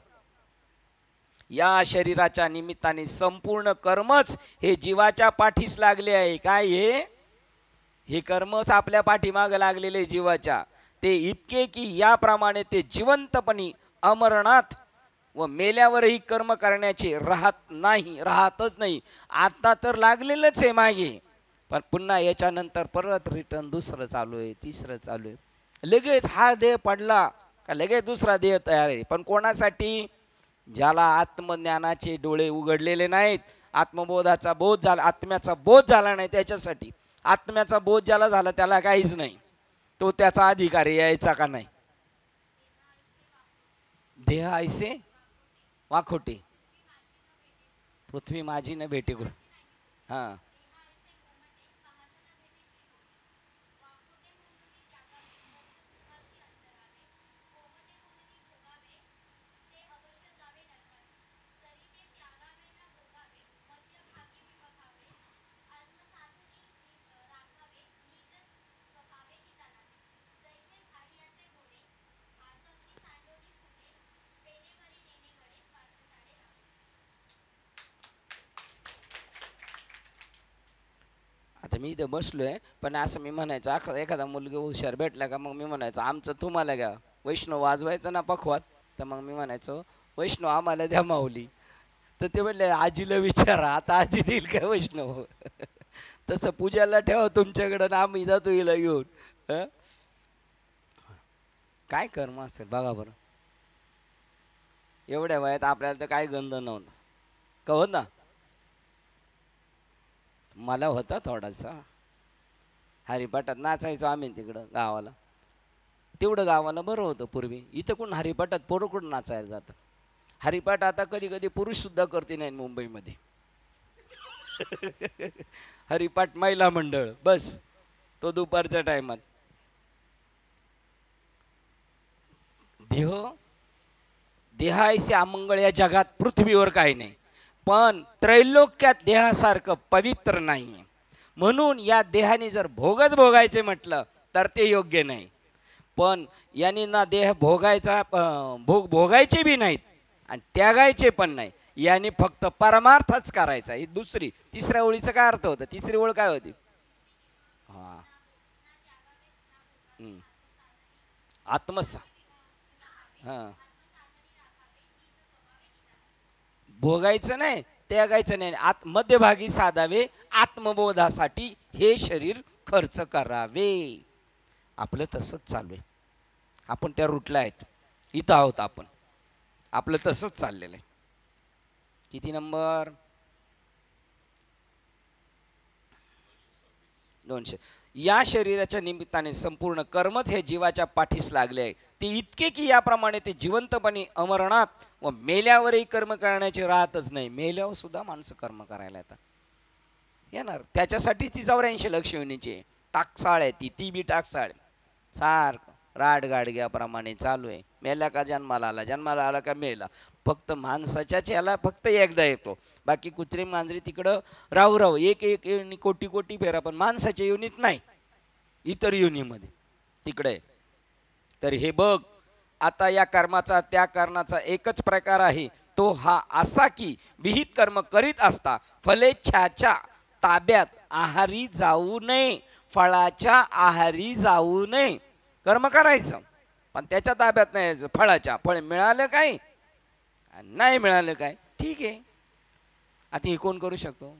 या शरीराच्या निमित्ताने संपूर्ण कर्मच हे जीवाच्या पाठीस लागले आहे. काय हे कर्मच आपल्या पाठीमाग लागलेले जीवाच्या. ते इतके की याप्रमाणे ते जिवंतपणी अमरनाथ व मेल्यावरही कर्म करण्याचे राहतच नाही. आता तर लागलेलंच आहे मागे, पण पुन्हा याच्यानंतर परत रिटर्न दुसरं चालू आहे, तिसरं चालू आहे. लगेच हा देह पडला का लगेच दुसरा देह तयार आहे. पण कोणासाठी? ज्याला आत्मज्ञानाचे डोळे उघडलेले नाहीत, आत्मबोधाचा बोध झाला, आत्म्याचा बोध झाला नाही, त्याच्यासाठी. आत्म्याचा बोध ज्याला झाला त्याला काहीच नाही, तो त्याचा अधिकारी यायचा का नाही. देह ऐसे वाखोटे, पृथ्वी माझी न भेटे गुण. हां, आता मी इथं बसलोय, पण असं मी म्हणायचं एखादा मुलगा हुशार भेटला का मग मी म्हणायचं आमचं तुम्हाला घ्या. वैष्णव वाजवायचं ना पखवात, तर मग मी म्हणायचो वैष्णव आम्हाला द्या माऊली. तर ते म्हणले आजीला विचारा, आता आजी देईल काय वैष्णव. तसं पूजाला ठेवा तुमच्याकडं ना, आम्ही जातो हिला घेऊन. काय कर्म असेल बघा बरं. एवढ्या वयात आपल्याला तर काय गंध नव्हता का, होत ना. मला होता थोडासा. हरिपाठात नाचायचो आम्ही तिकडं गावाला. तेवढं गावाला बरं होतं पूर्वी. इथं कोण हरिपाठात पोरं कुठं नाचायला जातं. हरिपाठ आता कधी कधी पुरुष सुद्धा करते नाही मुंबईमध्ये. हरिपाठ महिला मंडळ बस, तो दुपारच्या टायमात. देहायचे अमंगळ या जगात पृथ्वीवर काही नाही, पण त्रैलोक्यात देहासारखं पवित्र नाही. म्हणून या देहाने जर भोगच भोगायचे म्हटलं तर ते योग्य नाही. पण यांनी ना देह भोगायचा भोगायचे बी नाहीत आणि त्यागायचे पण नाही. यांनी फक्त परमार्थच करायचा. ही तिसऱ्या ओळीचा काय अर्थ होता? तिसरी ओळ काय होती? हा, आत्मसा. हा, भोगायचं नाही, त्यागायचं नाही, मध्यभागी साधावे, आत्मबोधासाठी हे शरीर खर्च करावे. आपलं तसंच चालू आहे. आपण त्या रूटला आहेत, इथं आहोत आपण. आपलं तसंच चाललेलं आहे. किती नंबर? 200. या शरीराच्या निमित्ताने संपूर्ण कर्मच हे जीवाच्या पाठीस लागले आहे. ते इतके की याप्रमाणे ते जिवंतपणे अमरनाथ व मेल्यावरही कर्म करण्याचे राहतच नाही. मेल्यावर सुद्धा माणसं कर्म करायला येणार. त्याच्यासाठी ती 84 लक्ष योनीची टाकसाळ आहे. ती बी टाकसाळ सारखं राडगाडग्याप्रमाणे चालू आहे. मेला का जन्माला आला, जन्माला आला का मेला. फक्त माणसाच्याच याला फक्त एकदा येतो. बाकी कुत्री मांजरी तिकडं राहू एक कोटी कोटी फेरा, पण माणसाच्या योनीत नाही, इतर योनीमध्ये तिकडे. तर हे बघ, आता या कर्माचा त्या कर्माचा एकच प्रकार आहे. तो हा असा की विहित कर्म करीत असता फलेच्छाच्या ताब्यात आहारी जाऊ नये. फळाच्या आहारी जाऊ नये. कर्म करायचं पण त्याच्या ताब्यात नाही यायचं. फळ मिळालं काय, नाही मिळालं काय, ठीक आहे. आता हे कोण करू शकतो?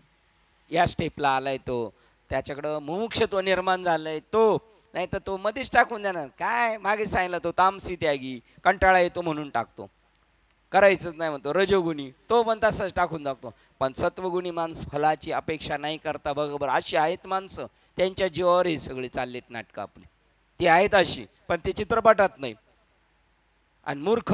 या स्टेपला आलाय तो, त्याच्याकडं मुमुक्षत्व निर्माण झालंय तो, नाही तर तो मध्येच टाकून देणार. काय मागे सांगितलं, तो तामसी त्यागी, कंटाळा येतो म्हणून टाकतो, करायचंच नाही म्हणतो. रजोगुणी तो पण तसंच टाकून टाकतो. पण सत्वगुणी माणसं फलाची अपेक्षा नाही करता. बरोबर अशी आहेत माणसं, त्यांच्या जीवावर हे सगळे चाललेत नाटकं आपली. ती आहेत अशी, पण ते चित्रपटात नाही. आणि मूर्ख,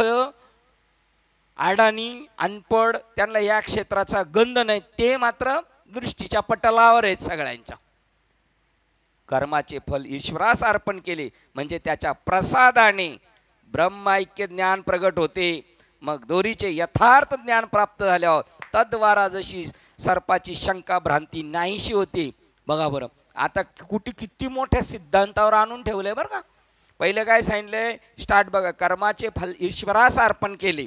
अडाणी, अनपड, त्यांना या क्षेत्राचा गंध नाही. ते मात्र दृष्टीच्या पटलावर आहेत सगळ्यांच्या. कर्माचे फल ईश्वरास अर्पण केले म्हणजे त्याच्या प्रसादाने ब्रह्मैक्य ज्ञान प्रगट होते. मग दोरीचे यथार्थ ज्ञान प्राप्त झाल्यावर तद्वारा जशी सर्पाची शंका भ्रांती नाहीशी होते. बघा बरं, आता किती मोठ्या सिद्धांतावर आणून ठेवलंय बरं का. पहिले काय सांगितलंय? स्टार्ट बघा, कर्माचे फल ईश्वरास अर्पण केले,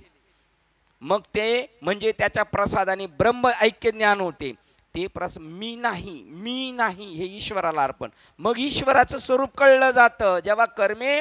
मग ते म्हणजे त्याच्या प्रसादाने ब्रह्म ऐक्य ज्ञान होते. ते मी नाही हे ईश्वराला अर्पण. मग ईश्वराचं स्वरूप कळलं जातं जेव्हा कर्मे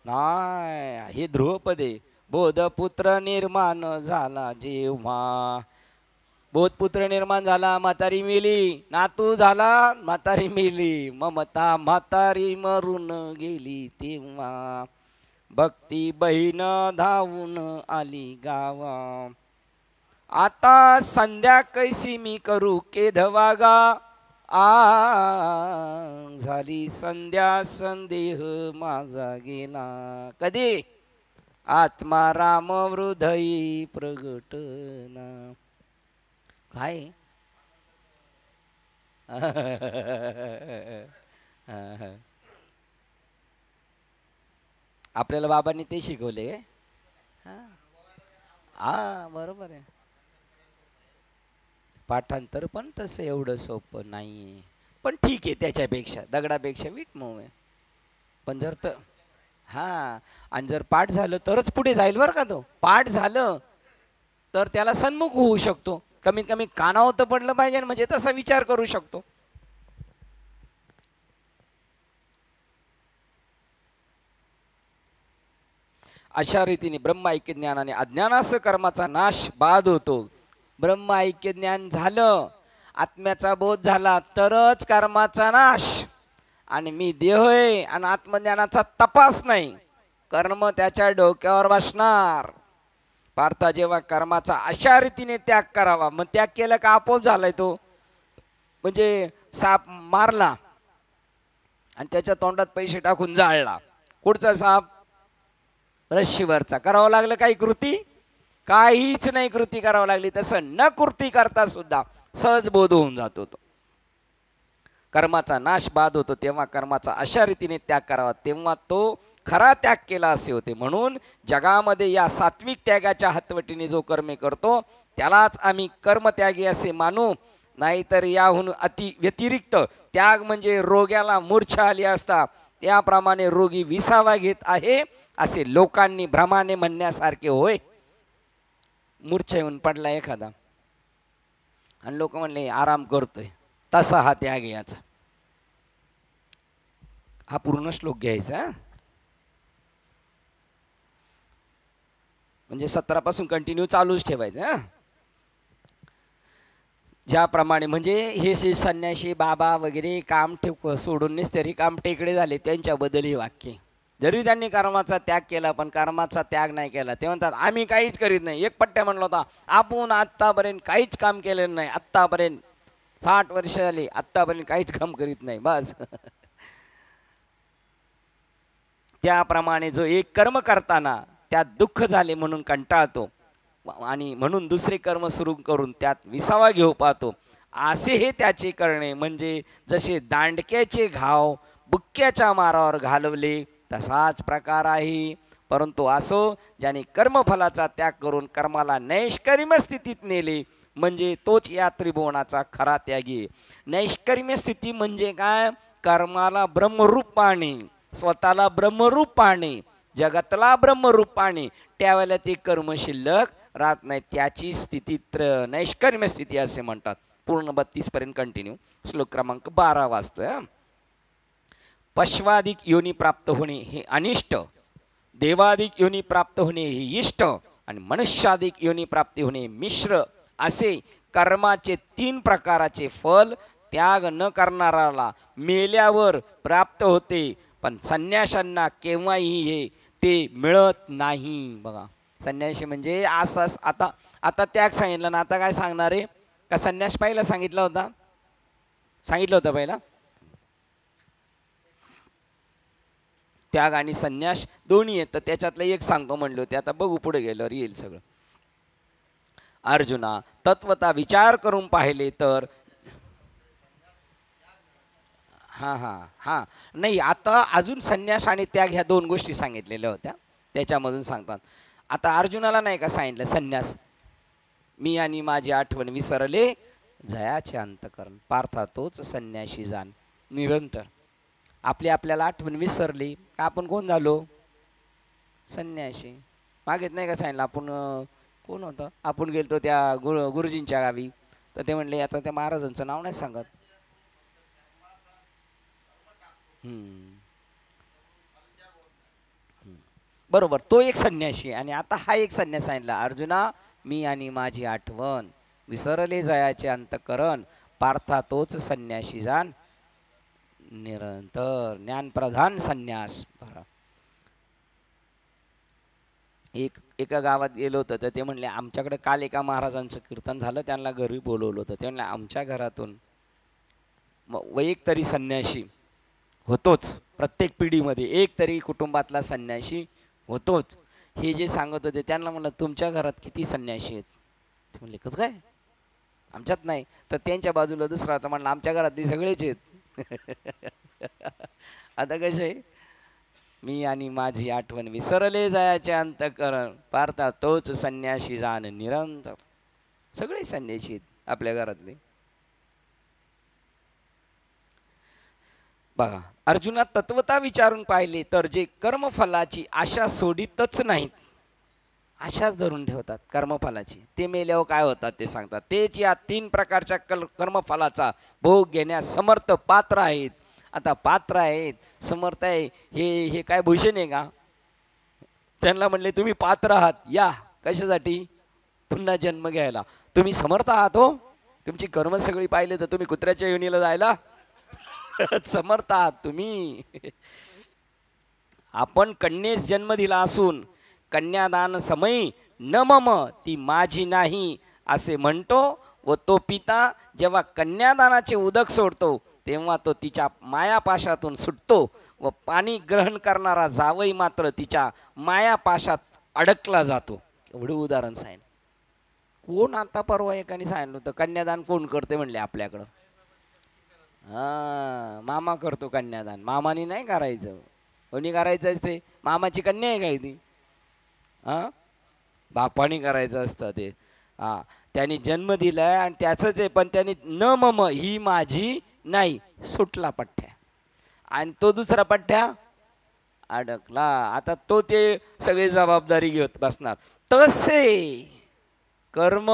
नाही, हे ध्रुवपदे. बोधपुत्र निर्माण झाला जेव्हा, बोधपुत्र निर्माण झाला, म्हातारी मेली, नातू झाला, म्हातारी मेली, ममता म्हातारी मरून गेली तेव्हा, भक्ती बहीण धावून आली गावा. आता संध्या कैसी मी करू केधवागा, झाली संध्या संदेह माझा गेला. कधी? आत्मा राम हृदयी प्रगटना. काय? आपल्याला बाबांनी ते शिकवले. हा बरोबर आहे. पाठांतर पण तसं एवढं सोपं नाही, पण ठीक आहे, त्याच्यापेक्षा दगडापेक्षा वीट मऊ आहे. पण जर तर हा, आणि जर पाठ झालं तरच पुढे जाईल बरं का. तो पाठ झालं तर त्याला सन्मुख होऊ शकतो. कमीत कमी कानावर तर पडलं पाहिजे, म्हणजे तसा विचार करू शकतो. अशा रीतीने ब्रह्म ऐक्य ज्ञानाने अज्ञानास कर्माचा नाश बाद होतो. ब्रह्म ऐक्य ज्ञान झालं, आत्म्याचा बोध झाला तरच कर्माचा नाश. आणि मी देह आहे आणि आत्मज्ञानाचा तपास नाही, कर्म त्याच्या डोक्यावर बसणार. पार्था, जेव्हा कर्माचा अशा रीतीने त्याग करावा, मग त्याग केला का आपोआप झालाय तो. म्हणजे साप मारला आणि त्याच्या तोंडात पैसे टाकून जाळला, कुठचा साप? रश्शीवरचा. करावं लागलं काही कृती? काहीच नाही कृती करावं लागली. तसं न कृती करता सुद्धा सहज बोध होऊन जातो. तो कर्माचा नाश बाद होतो, तेव्हा कर्माचा अशा रीतीने त्याग करावा, तेव्हा तो खरा त्याग केला असे होते. म्हणून जगामध्ये या सात्विक त्यागाच्या हातवटीने जो कर्मे करतो त्यालाच आम्ही कर्मत्यागी असे मानू. नाहीतर याहून व्यतिरिक्त त्याग म्हणजे रोग्याला मूर्छा आली असता त्याप्रमाणे रोगी विसावा घेत आहे असे लोकांनी भ्रमाने म्हणण्यासारखे होय. मूर्छा येऊन पडला एखादा आणि लोक म्हणले आराम करतोय, तसा हा त्याग याचा. हा पूर्ण श्लोक घ्यायचा, म्हणजे 17 पासून कंटिन्यू चालूच ठेवायचं. ज्याप्रमाणे म्हणजे हे संन्यासी बाबा वगैरे काम सोडून तरी काम टेकडे झाले, त्यांच्याबद्दल हे वाक्य. जरी त्यांनी कर्माचा त्याग केला पण कर्माचा त्याग नाही केला, ते म्हणतात आम्ही काहीच करीत नाही. एक पट्ट्या म्हणला होता, आपण आत्तापर्यंत काहीच काम केलेलं नाही, आत्तापर्यंत 60 वर्ष झाली, आत्तापर्यंत काहीच काम करीत नाही, बस. त्याप्रमाणे जो एक कर्म करताना त्यात दुःख झाले म्हणून कंटाळतो आणि म्हणून दुसरे कर्म सुरू करून त्यात विसावा घेऊ पाहतो, असे हे त्याचे करणे. म्हणजे जसे दांडक्याचे घाव बुक्क्याच्या मारावर घालवले तसाच प्रकार आहे. परंतु असो, ज्याने कर्मफलाचा त्याग करून कर्माला नैष्कर्म्य स्थितीत नेले म्हणजे तोच या त्रिभुवनाचा खरा त्यागी. नैष्कर्म्य स्थिती म्हणजे काय? कर्माला ब्रह्मरूप पाहणे, स्वतःला ब्रह्मरूप पाहणे, जगतला ब्रह्मरूप पाहणे. त्यावेळेला ते कर्म शिल्लक राहत नाही, त्याची स्थिती नैष्कर्म्य स्थिती असे म्हणतात. पूर्ण 32 पर्यंत कंटिन्यू. श्लोक क्रमांक 12 वाचतोय. पश्वाधिक योनी प्राप्त होणे हे अनिष्ट, देवाधिक योनी प्राप्त होणे हे इष्ट आणि मनुष्याधिक योनी प्राप्ती होणे मिश्र, असे कर्माचे 3 प्रकाराचे फल त्याग न करणाराला मेल्यावर प्राप्त होते, पण संन्याशांना केव्हाही हे ते मिळत नाही. बघा, संन्याशी म्हणजे असं. आता त्याग सांगितलं ना, आता काय सांगणार आहे? का संन्यास पहिला सांगितलं होता? सांगितलं होतं पहिला. त्याग आणि संन्यास दोन्ही आहेत, तर त्याच्यातलं एक सांगतो म्हणले होते. आता बघू पुढे गेल्यावर येईल सगळं. अर्जुना, तत्वता विचार करून पाहिले तर हां नाही, आता अजून संन्यास आणि त्याग ह्या 2 गोष्टी सांगितलेल्या होत्या, त्याच्यामधून सांगतात. आता अर्जुनाला नाही का सांगितलं संन्यास, मी आणि माझी आठवण विसरले जयाचे अंतकरण, पार्था तोच संन्याशी जाण निरंतर. आपल्याला आठवण विसरली, आपण कोण झालो? संन्याशी. मागेच नाही का सांगितलं आपण कोण होतं? आपण गेलतो त्या गुरुजींच्या गावी, तर ते म्हणले आता त्या महाराजांचं नाव नाही सांगत. बरोबर, तो एक संन्यासी. आणि आता हा एक संन्यास सांगितला, अर्जुना मी आणि माझी आठवण, विसरले जयाचे अंतकरण, पार्था तोच संन्यासी जाण निरंतर. ज्ञानप्रधान संन्यास. एका गावात गेलो होतं तर ते म्हणले, आमच्याकडे काल एका महाराजांचं कीर्तन झालं, त्यांना घरी बोलवलं होतं. ते म्हणले आमच्या घरातून एक तरी संन्यासी होतोच, प्रत्येक पिढीमध्ये एक तरी कुटुंबातला संन्यासी होतोच. हे जे सांगत होते त्यांना म्हणलं, तुमच्या घरात किती संन्यासी आहेत? ते म्हणले कसं काय, आमच्यात नाही. तर त्यांच्या बाजूला दुसरा होता, म्हणलं आमच्या घरात ते सगळेच आहेत. आता कसं आहे, मी आणि माझी आठवण, विसरले जायाचे अंतकरण, पार्था तोच संन्यासी जाण निरंतर. सगळे संन्यासी आहेत आपल्या घरातले. बघा, अर्जुना तत्वता विचारून पाहिले तर जे कर्मफलाची आशा सोडितच नाहीत, आशाच धरून ठेवतात कर्मफलाची, ते मेल्यावर काय होतात ते सांगतात. तेच या 3 प्रकारच्या कर्मफलाचा भोग घेण्यास समर्थ पात्र आहेत. आता पात्र आहेत, समर्थ आहे, हे काय भूषण आहे का? त्यांना म्हणले तुम्ही पात्र आहात, या कशासाठी? पुन्हा जन्म घ्यायला. तुम्ही समर्थ आहात हो, तुमची कर्म सगळी पाहिले तर तुम्ही कुत्र्याच्या योनीला जायला समर्थ आहात तुम्ही. आपण कन्येस जन्म दिला असून कन्यादान समयी न मम ती माझी नाही असे म्हणतो, व तो पिता जेव्हा कन्यादानाचे उदक सोडतो तेव्हा तो तिच्या मायापाशातून सुटतो, व पाणी ग्रहण करणारा जावई मात्र तिच्या मायापाशात अडकला जातो. एवढं उदाहरण सांगितलं. कोण आता परवा एकाने सांगितलं होतं, कन्यादान कोण करते म्हणले आपल्याकडं? मामा करतो कन्यादान. मामानी नाही करायचं, कोणी करायचं असते? मामाची कन्या आहे काय ती? बापानी करायचं असतं ते. त्यांनी जन्म दिलाय आणि त्याचंच आहे, पण त्यांनी न मम ही माझी नाही, सुटला पठ्ठ्या. आणि तो दुसरा पठ्ठ्या अडकला. आता तो ते सगळी जबाबदारी घेत बसणार. तसे कर्म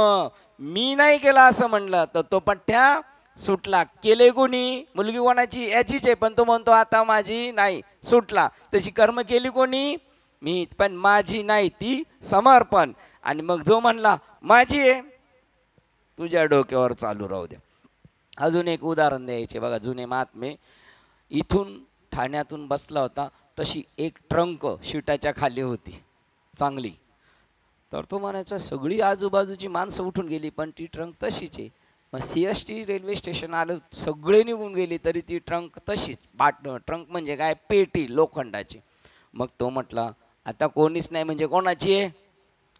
मी नाही केला असं म्हणलं तर तो पठ्ठ्या सुटला. केले कोणी? मुलगी कोणाची? याचीच आहे, पण तो म्हणतो आता माझी नाही, सुटला. तशी कर्म केली कोणी? मी, पण माझी नाही, ती समर्पण. आणि मग जो म्हणला माझी आहे, तुझ्या डोक्यावर चालू राहू द्या. अजून एक उदाहरण द्यायचे बघा. जुने महात्मे, इथून ठाण्यातून बसला होता, तशी एक ट्रंक शीटाच्या खाली होती चांगली. तर तो म्हणायचा सगळी आजूबाजूची माणसं उठून गेली पण ती ट्रंक तशीच आहे. मग CST रेल्वे स्टेशन आलं, सगळे निघून गेली तरी ती ट्रंक तशीच. ट्रंक म्हणजे काय? पेटी लोखंडाची. मग तो म्हटला आता कोणीच नाही म्हणजे कोणाची आहे?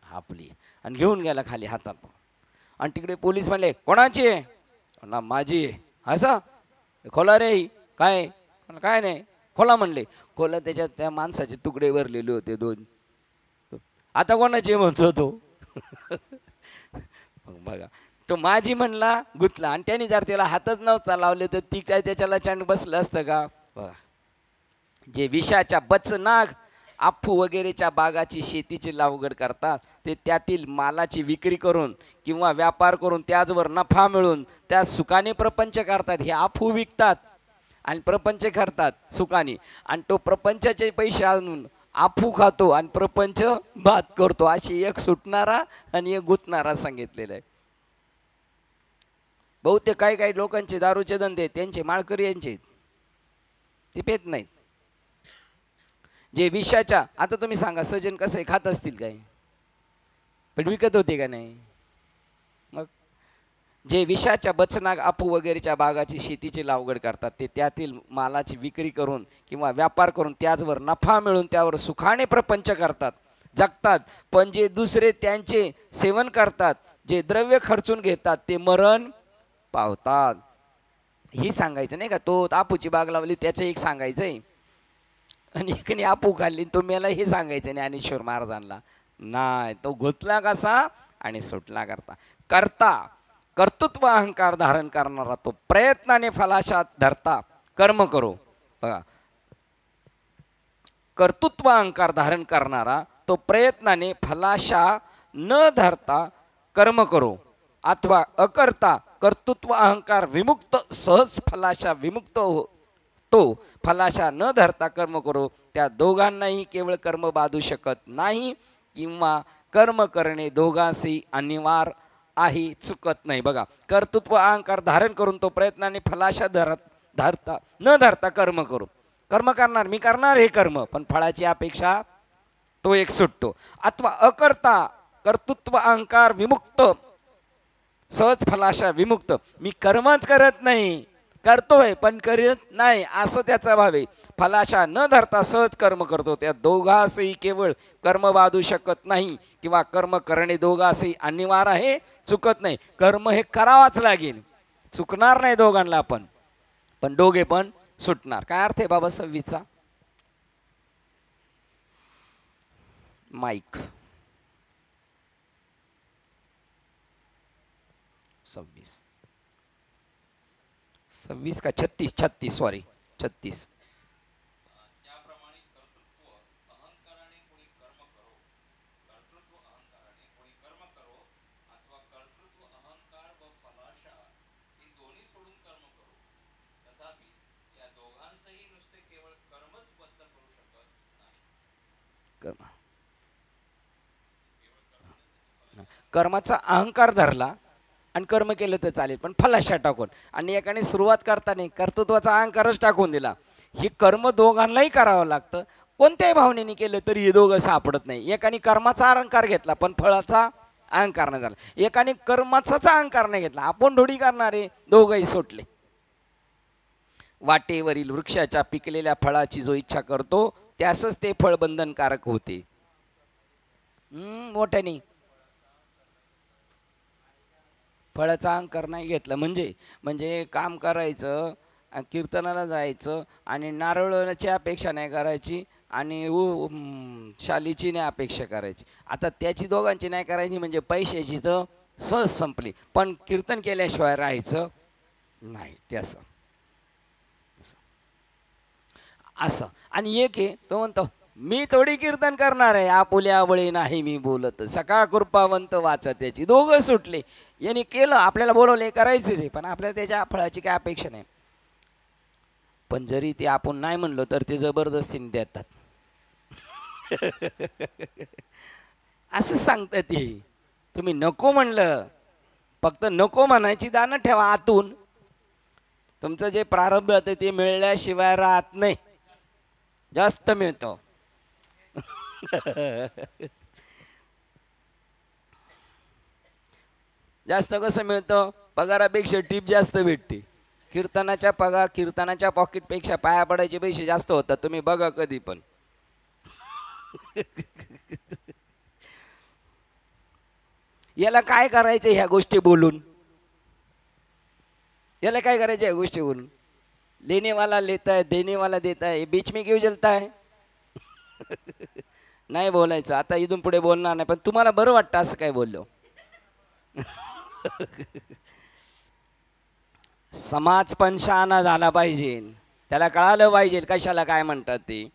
आपली. आणि घेऊन गेला खाली हातात. आणि तिकडे पोलीस म्हणले कोणाची आहे? ना माझी आहे. असं खोला रे. काय? काय नाही, खोला म्हणले. खोला. त्याच्यात त्या माणसाचे तुकडे भरलेले होते 2. आता कोणाचे म्हणतो तो? मग बघा, तो माझी म्हणला, गुतला. आणि त्याने जर त्याला हातच नव्हता लावले तर ती काय त्याच्याला चांड बसलं असतं का? बघा, जे विषाच्या बचनाग आफू वगैरेच्या बागाची शेतीची लागवड करतात ते त्यातील मालाची विक्री करून किंवा व्यापार करून त्याचवर नफा मिळून त्या सुखाने प्रपंच करतात. हे आफू विकतात आणि प्रपंच करतात सुखाने. आणि तो प्रपंचाचे पैसे आणून आफू खातो आणि प्रपंच बात करतो. अशी एक सुटणारा आणि एक गुतणारा सांगितलेला आहे. बहुतेक काही लोकांचे दारूचे धंदे त्यांचे माळकरी यांचे, ते पेत नाहीत. जे विषाच्या, आता तुम्ही सांगा सजन कसे खात असतील काय? पण विकत होते का नाही? मग जे विषाच्या बचनाग आफू वगैरेच्या बागाची शेतीची लागवड करतात ते त्यातील मालाची विक्री करून किंवा व्यापार करून त्याचवर नफा मिळून त्यावर सुखाने प्रपंच करतात, जगतात. पण जे दुसरे त्यांचे सेवन करतात, जे द्रव्य खर्चून घेतात ते मरण पावतात. ही सांगायचं नाही का? तो आपूची बाग लावली त्याचं एक सांगायचं आहे आणि एकाने आपू खाल्ली तो मेला, हे सांगायचं ज्ञानेश्वर महाराजांना नाही. तो गुंतला कसा आणि सुटला करता कर्तृत्व अहंकार धारण करणारा तो प्रयत्नाने फलाशा धरता कर्म करो. बघा, कर्तृत्व अहंकार धारण करणारा तो प्रयत्नाने फलाशा न धरता कर्म करो, अथवा अकर्ता कर्तृत्व अहंकार विमुक्त सहज फलाशा विमुक्त हो तो फलाशा न धरता कर्म करो, त्या दोघांनाही केवळ कर्म बाधू शकत नाही किंवा कर्म करणे दोघांशी अनिवार्य आहे, चुकत नाही. बघा, कर्तृत्व अहंकार धारण करून तो प्रयत्नाने फलाशा न धरता कर्म करू. कर्म करणार, मी करणार हे कर्म, पण फळाची अपेक्षा तो एक सुटतो. अथवा अकर्ता, कर्तृत्व अहंकार विमुक्त, सहज फलाशा विमुक्त, मी कर्मच करत नाही, करतोय पण करत नाही असं त्याचा भाव आहे. फलाशा न धरता सहज कर्म करतो, त्या दोघांसही केवळ कर्म बाधू शकत नाही किंवा कर्म करणे दोघांसही अनिवार्य आहे, चुकत नाही. कर्म हे करावाच लागेल, चुकणार नाही दोघांना पण दोघे पण सुटणार. काय अर्थ आहे बाबा 26चा? माईक 26 का 36 सॉरी 36. कर्माचा अहंकार धरला आणि कर्म केलं तर चालेल, पण फलाशा टाकून, आणि एकाने सुरुवात करताना कर्तृत्वाचा अहंकारच टाकून दिला. ही कर्म दोघांनाही करावं लागतं, कोणत्याही भावनेने केलं तरी हे दोघं सापडत नाही. एकाने कर्माचा अहंकार घेतला पण फळाचा अहंकार नाही झाला, एकाने कर्माचाच अहंकार नाही घेतला, आपण थोडी करणारे, दोघंही सुटले. वाटेवरील वृक्षाच्या पिकलेल्या फळाची जो इच्छा करतो त्यासच ते फळ बंधनकारक होते. मोठ्याने फळाचा अहंकार नाही घेतला म्हणजे काम करायचं, कीर्तनाला जायचं आणि नारळाची अपेक्षा नाही करायची आणि शालीची नाही अपेक्षा करायची. आता त्याची दोघांची नाही करायची म्हणजे पैशाची तर सहज संपली, पण कीर्तन केल्याशिवाय राहायचं नाही त्याचं असं. आणि एक आहे तो म्हणतो मी थोडी कीर्तन करणार आहे, आपुल्या बळी नाही मी बोलत, सकाळ कृपावंत वाचत, त्याची दोघं सुटले. यांनी केलं, आपल्याला बोलवले करायचंच आहे, पण आपल्याला त्याच्या फळाची काय अपेक्षा नाही. पण जरी ते आपण नाही म्हणलो तर ते जबरदस्तीने देतात. असं सांगतात ते. तुम्ही नको म्हणलं, फक्त नको म्हणायची दानं ठेवा आतून, तुमचं जे प्रारब्ध होतं ते मिळल्याशिवाय राहत नाही, जास्त मिळतो. जास्त कसं मिळतं? पगारापेक्षा टीप जास्त भेटते. कीर्तनाच्या पॉकेटपेक्षा पाया पडायचे पैसे जास्त होतात, तुम्ही बघा कधी पण. याला काय करायचं ह्या गोष्टी बोलून? याला काय करायचं ह्या गोष्टी बोलून? लेने वाला लेता है, देने वाला देता है, बीच में क्यों जलता है? नाही बोलायचं आता, इथून पुढे बोलणार नाही, पण तुम्हाला बरं वाटतं असं काय बोललो. समाज पण शहाणा झाला पाहिजे, त्याला कळालं पाहिजे कशाला काय म्हणतात ते.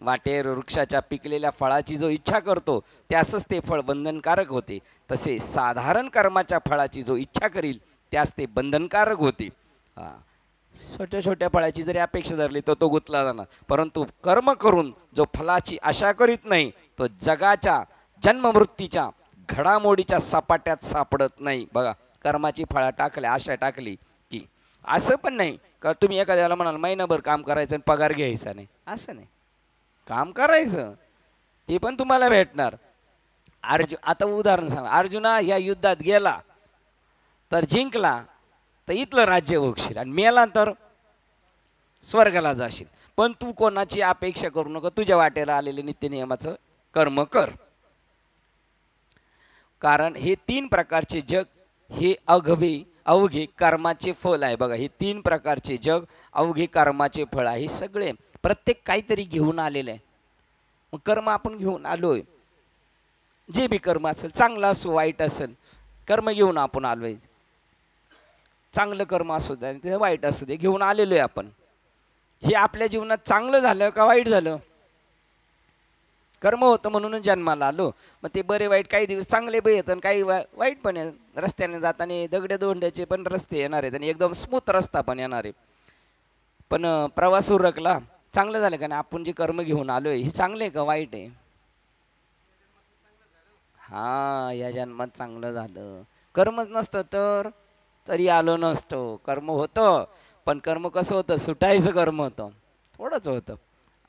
वाटेर वृक्षाच्या पिकलेल्या फळाची जो इच्छा करतो त्यासच ते फळ बंधनकारक होते, तसे साधारण कर्माच्या फळाची जो इच्छा करील त्यास ते बंधनकारक होते. छोट्या छोट्या फळाची जरी अपेक्षा धरली तर तो गुंतला जाणार, परंतु कर्म करून जो फलाची आशा करीत नाही तो जगाच्या जन्ममृत्यूच्या घडामोडीच्या सपाट्यात सापडत नाही. बघा, कर्माची फळा टाकल्या, आशा टाकली की असं पण नाही का तुम्ही एखाद्याला म्हणाल महिनाभर काम करायचं आणि पगार घ्यायचा नाही, असं नाही. काम करायचं ते पण तुम्हाला भेटणार. आता उदाहरण सांगा, अर्जुना या युद्धात गेला तर जिंकला तर इथलं राज्य भोगशील आणि मेला तर स्वर्गाला जाशील, पण तू कोणाची अपेक्षा करू नका, तुझ्या वाटेला आलेले नित्यनियमाचं कर्म कर. कारण हे 3 प्रकारचे जग हे अवघे कर्माचे फळ आहे. बघा, हे 3 प्रकारचे जग अवघे कर्माचे फळ आहे. सगळे प्रत्येक काहीतरी घेऊन आलेलं आहे. मग कर्म आपण घेऊन आलोय, जे बी कर्म असेल, चांगलं असो वाईट असेल, कर्म घेऊन आपण आलोय. चांगलं कर्म असू दे ते वाईट असू दे, घेऊन आलेलो आहे आपण. हे आपल्या जीवनात चांगलं झालं का वाईट झालं? कर्म होतं म्हणून जन्माला आलो. मग ते बरे वाईट काही दिवस चांगले बी येतात, काही वाईट पण आहे. रस्त्याने जाताना दगडे दोंड्याचे पण रस्ते येणार आहेत आणि एकदम स्मूथ रस्ता पण येणार आहे. पण प्रवास उरकला, चांगलं झालं का नाही? आपण जे कर्म घेऊन आलोय हे चांगलं आहे का वाईट आहे? हा, या जन्मात चांगलं झालं. कर्मच नसतं तर तरी आलो नसतो. कर्म होतं, पण कर्म कसं होतं? सुटायचं कर्म होतं, थोडंच होतं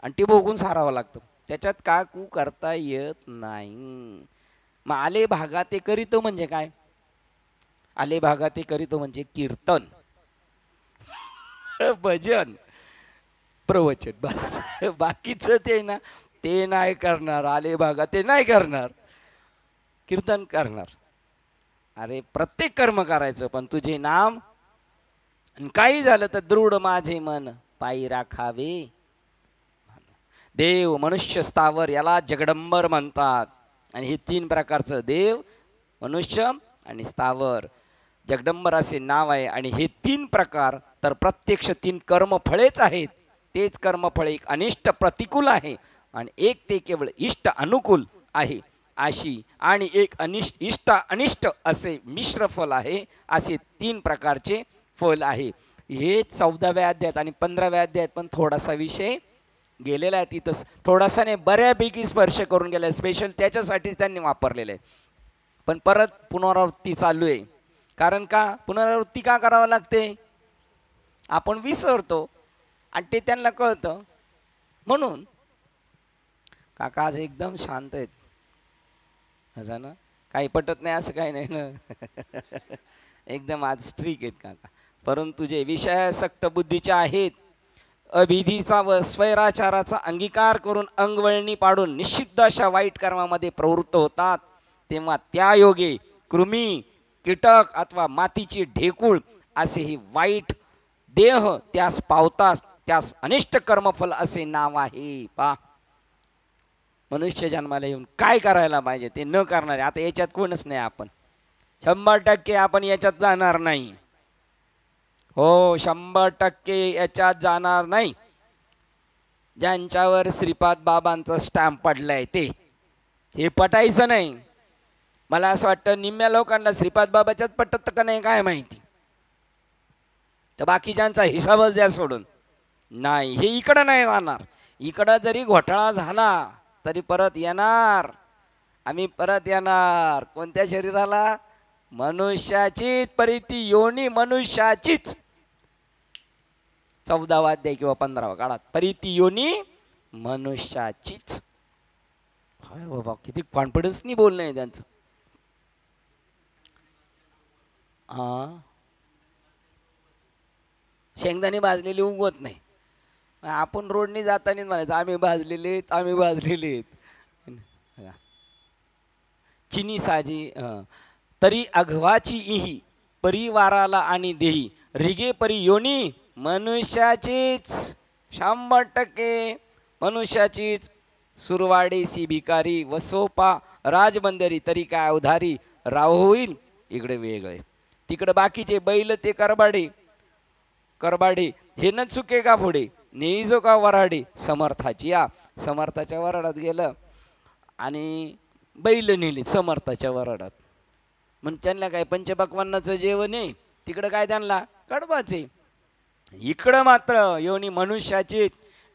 आणि ते भोगून सारावं लागतं. त्याच्यात काकू करता येत नाही. मग आले भागा ते करीतो म्हणजे काय? आले भागा ते करीतो म्हणजे कीर्तन, भजन, प्रवचन, बस. बाकीचं ते ना, ते नाही करणार. आले भागा ते नाही करणार, कीर्तन करणार. अरे प्रत्येक कर्म करायचं, पण तुझे नाम. काही झालं तर दृढ माझे मन पायी राखावे. देव, मनुष्य, स्थावर याला जगदंबर म्हणतात. आणि हे तीन प्रकारचं देव, मनुष्य आणि स्थावर, जगदंबर असे नाव आहे. आणि हे तीन प्रकार तर प्रत्यक्ष तीन कर्मफळेच आहेत. तेच कर्मफळ एक अनिष्ट प्रतिकूल आहे आणि एक ते केवळ इष्ट अनुकूल आहे अशी, आणि एक इष्ट अनिष्ट असे मिश्र फल आहे. असे तीन प्रकारचे फल आहे. हे 14व्या अध्यायात आणि 15व्या अध्यायात पण थोडासा विषय गेलेला आहे. तिथं थोडासा नाही, बऱ्यापैकी स्पर्श करून गेला. स्पेशल त्याच्यासाठीच त्यांनी वापरलेलं आहे. पण परत पुनरावृत्ती चालू आहे. कारण का पुनरावृत्ती का करावं लागते? आपण विसरतो आणि ते त्यांना कळतं. म्हणून काका आज एकदम शांत आहेत. असं ना, काही पटत नाही असं काही नाही ना. एकदम आज स्ट्रिक आहेत काका. परंतु जे विषयासक्त बुद्धीचे आहेत, अभिधीचा व स्वैराचाराचा अंगीकार करून अंगवळणी पाडून निषिद्ध अशा वाईट कर्मामध्ये प्रवृत्त होतात, तेव्हा त्या योगे कृमी, कीटक अथवा मातीची ढेकूळ असेही वाईट देह त्यास पावतास, त्यास अनिष्ट कर्मफल असे नाव आहे. पा, मनुष्य जन्माला येऊन काय करायला पाहिजे ते न करणारे. आता याच्यात कोणच नाही. आपण 100% आपण याच्यात जाणार नाही. हो, 100% याच्यात जाणार नाही. ज्यांच्यावर श्रीपाद बाबांचा स्टॅम्प पडलाय ते, हे पटायचं नाही. मला असं वाटतं निम्म्या लोकांना श्रीपाद बाबाच्याच पटत का नाही काय माहिती. तर बाकीच्यांचा हिसाबच द्या सोडून. नाही, हे इकडं नाही जाणार. इकडं जरी घोटाळा झाला तरी परत येणार. आम्ही परत येणार. कोणत्या शरीराला? मनुष्याचीच. परिती योनी मनुष्याचीच. 14वा अध्याय किंवा 15वा काळात परिती योनी मनुष्याचीच. हाय बाबा, किती कॉन्फिडन्स नाही बोलणं आहे त्यांचं. हा, शेंगदाणे भाजलेले उगवत नाही. आपण रोडने जाताना म्हणायचं आम्ही भाजलेले, आम्ही भाजलेले. चिनी साजी तरी अघवाची इही परिवाराला आणि देही रिगे परी योनी मनुष्याचीच. 100% मनुष्याचीच. सुरवाडेसी भिकारी वसोपा राजबंदरी तरी काय उधारी राव होईल. इकडे वेगळे, तिकडे बाकीचे बैल ते करबाडे. करबाडे हे न चुके का पुढे नेईजो का वराडे समर्थाची. या समर्थाच्या वराडात गेलं आणि बैल नेली समर्थाच्या वराडात. मग त्यांना काय पंचपक्वान्नाचं जेवण आहे, तिकडं काय त्यांना कडबाचे. इकडं मात्र योनी मनुष्याची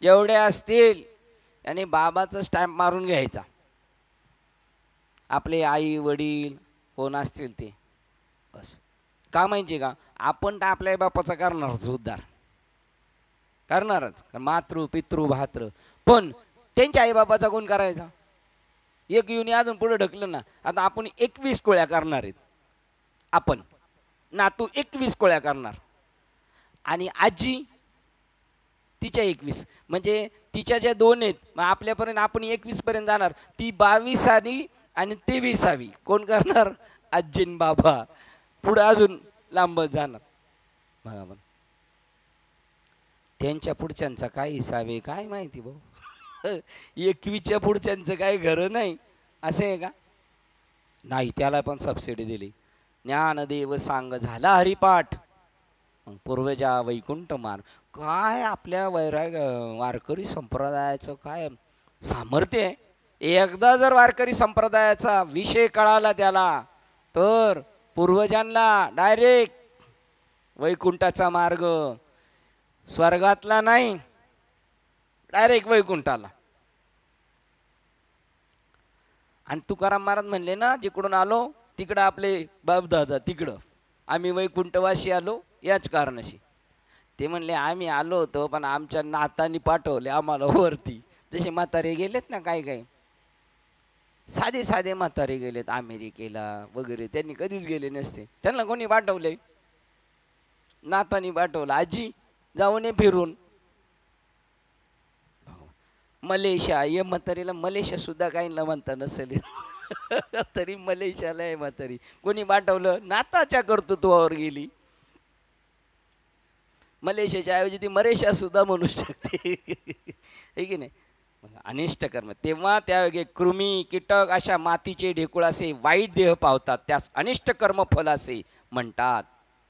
जेवढे असतील आणि बाबाचं स्टॅम्प मारून घ्यायचा. आपले आई वडील कोण असतील ते बस. का माहिती का? आपण तर आपल्या बापाचा करणारच उद्धार, करणारच. मातृ पितृ भातृ, पण त्यांच्या आईबापाचा कोण करायचा? एक युनी अजून पुढे ढकलं ना. आता आपण 21 कोळ्या करणार आहेत. आपण नातू 21 कोळ्या करणार आणि आजी तिच्या 21, म्हणजे तिच्या ज्या 2 आहेत मग आपल्यापर्यंत आपण 21 पर्यंत जाणार. ती 22वी आणि 23वी कोण करणार? आजीन बाबा. पुढे अजून लांबच जाणार. बघा त्यांच्या पुढच्यांचा काय हिसाब आहे काय माहिती भाऊ. 21च्या पुढच्यांचं काही घर नाही असे आहे का? नाही, त्याला पण सबसिडी दिली. ज्ञानदेव सांग झाला हरिपाठ, पूर्वजा वैकुंठ मार. काय आपल्या वारकरी संप्रदायाचं काय सामर्थ्य आहे. एकदा जर वारकरी संप्रदायाचा विषय कळाला त्याला तर पूर्वजांना डायरेक्ट वैकुंठाचा मार्ग. स्वर्गातला नाही, डायरेक्ट वैकुंठाला. आणि तुकाराम महाराज म्हणले ना, जिकडून आलो तिकडं आपले बापदादा तिकडं, आम्ही वैकुंठवासी आलो याच कारणाशी. ते म्हणले आम्ही आलो होतो पण आमच्या नातानी पाठवले आम्हाला वरती. जसे म्हातारे गेलेत ना, काय काय साधे साधे म्हातारे गेलेत अमेरिकेला वगैरे, त्यांनी कधीच गेले नसते, त्यांना कोणी पाठवले? नातानी पाठवलं. आजी जाऊन ये फिरून. मलेशिया, ये म्हातारीला मलेशिया सुद्धा काही न म्हणता नसेल तरी मलेशियाला आहे म्हातारी. कोणी पाठवलं? नाताच्या कर्तृत्वावर गेली. मलेशियाच्या ऐवजी ती मरेशिया सुद्धा म्हणू शकते हे की नाही. अनिष्ट कर्म, तेव्हा त्या कृमी कीटक अशा मातीचे ढेकूळ असे वाईट देह पावतात, त्यास अनिष्ट कर्म फल असे म्हणतात,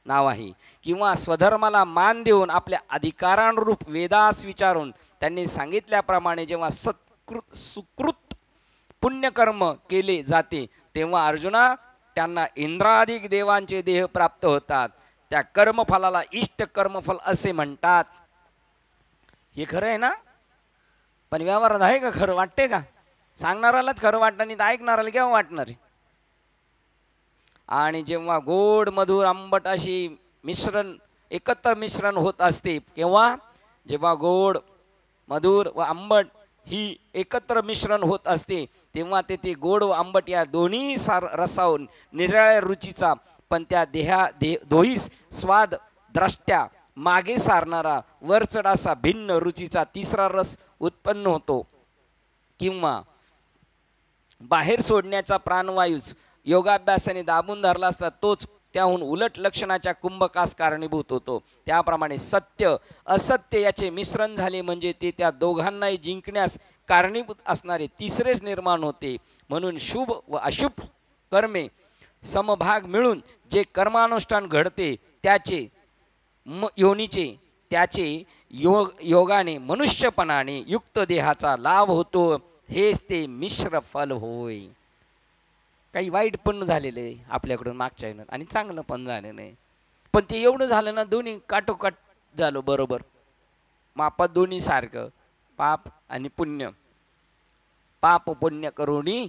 नाव आहे. किंवा स्वधर्माला मान देऊन आपल्या अधिकारानुरूप वेदास विचारून त्यांनी सांगितल्याप्रमाणे जेव्हा सुकृत पुण्यकर्म केले जाते तेव्हा अर्जुना त्यांना इंद्रादिक देवांचे देह प्राप्त होतात. त्या कर्मफलाला इष्ट कर्मफल असे म्हणतात. हे खरं आहे ना? पण व्यवहारात आहे का खरं? वाटते का? सांगणारालाच खरं वाटतं नाही तर ऐकणाराला केव्हा वाटणार आहे? आणि जेव्हा गोड मधुर आंबट अशी मिश्रण एकत्र मिश्रण होत असते, केव्हा? जेव्हा गोड मधुर व आंबट ही एकत्र मिश्रण होत असते तेव्हा ते गोड व आंबट या दोन्ही रसावून निराळ्या रुचीचा पण त्या दोहीस स्वाद द्रष्ट्या मागे सारणारा वरचढ असा भिन्न रुचीचा तिसरा रस उत्पन्न होतो. किंवा बाहेर सोडण्याचा प्राणवायूच योगाभ्यासाने दाबून धरला असता तोच त्याहून उलट लक्षणाच्या कुंभकास कारणीभूत होतो. त्याप्रमाणे सत्य असत्य याचे मिश्रण झाले म्हणजे ते त्या दोघांनाही जिंकण्यास कारणीभूत असणारे तिसरेच निर्माण होते. म्हणून शुभ व अशुभ कर्मे समभाग मिळून जे कर्मानुष्ठान घडते त्याचे योनीचे त्याचे योगाने मनुष्यपणाने युक्त देहाचा लाभ होतो. हेच ते मिश्र फल होय. काही वाईट पण झालेलं आहे आपल्याकडून मागच्या येणार आणि चांगलं पण झालेलं आहे, पण ते एवढं झालं ना दोन्ही काटोकाट झालं बरोबर. मापात दोन्ही सारखं, पाप आणि पुण्य. पाप पुण्य करुणी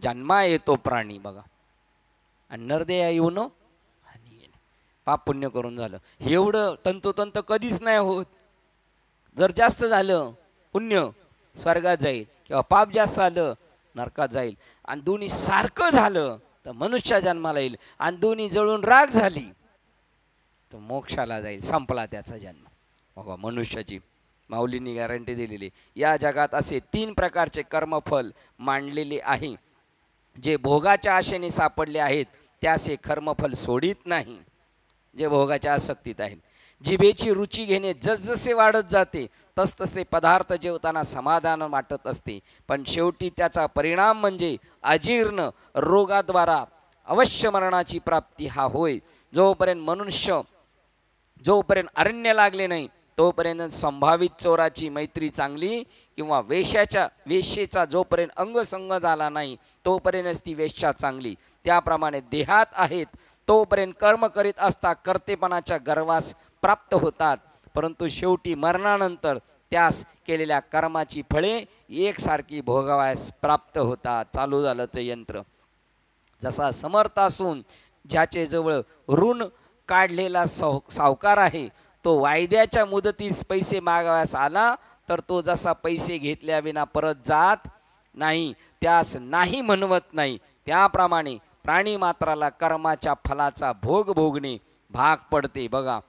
जन्मा येतो प्राणी बघा, आणि नरदेया येऊन आणि पाप पुण्य करून झालं. एवढं तंतोतंत कधीच नाही होत. जर जास्त झालं पुण्य स्वर्गात जाईल किंवा पाप जास्त झालं नरकात जाईल, आणि दोन्ही सारखं झालं तर मनुष्य जन्माला येईल, आणि दोन्ही जळून राख झाली तर मोक्षाला जाईल, संपला त्याचा जन्म. बघा मनुष्याची माऊलींनी गॅरंटी दिलेली. या जगात असे 3 प्रकारचे कर्मफल मांडलेले आहे. जे भोगाच्या आशेने सापडले आहेत त्यास हे कर्मफल सोडित नाही, जे भोगाच्या आसक्तीत आहेत. जिभेची रुची घेणे जसजसे वाढत जाते तसतसे पदार्थ जेवताना समाधान वाटत असते, पण शेवटी त्याचा परिणाम म्हणजे अजीर्ण रोगाद्वारा अवश्य मरणाची प्राप्ती हा होय. जोपर्यंत अरण्य लागले नाही तोपर्यंत संभावित चोराची मैत्री चांगली, किंवा वेश्येचा जोपर्यंत अंगसंग झाला नाही तोपर्यंत ती वेश्या चांगली. त्याप्रमाणे देहात आहेत तोपर्यंत कर्म करीत असता कर्तेपणाच्या गर्वास प्राप्त होतात, परंतु शेवटी मरणानंतर त्यास केलेल्या कर्माची फळे एकसारखी भोगावयास प्राप्त होतात. चालू झालं ते यंत्र. जसा समर्थ असून ज्याचे जवळ ऋण काढलेला सावकार आहे तो वायद्याच्या मुदतीस पैसे मागावयास आला तर तो जसा पैसे घेतल्याविना परत जात नाही त्यास नाही म्हणवत नाही, त्याप्रमाणे प्राणी मात्राला कर्माच्या फलाचा भोग भोगणे भाग पडते. बघा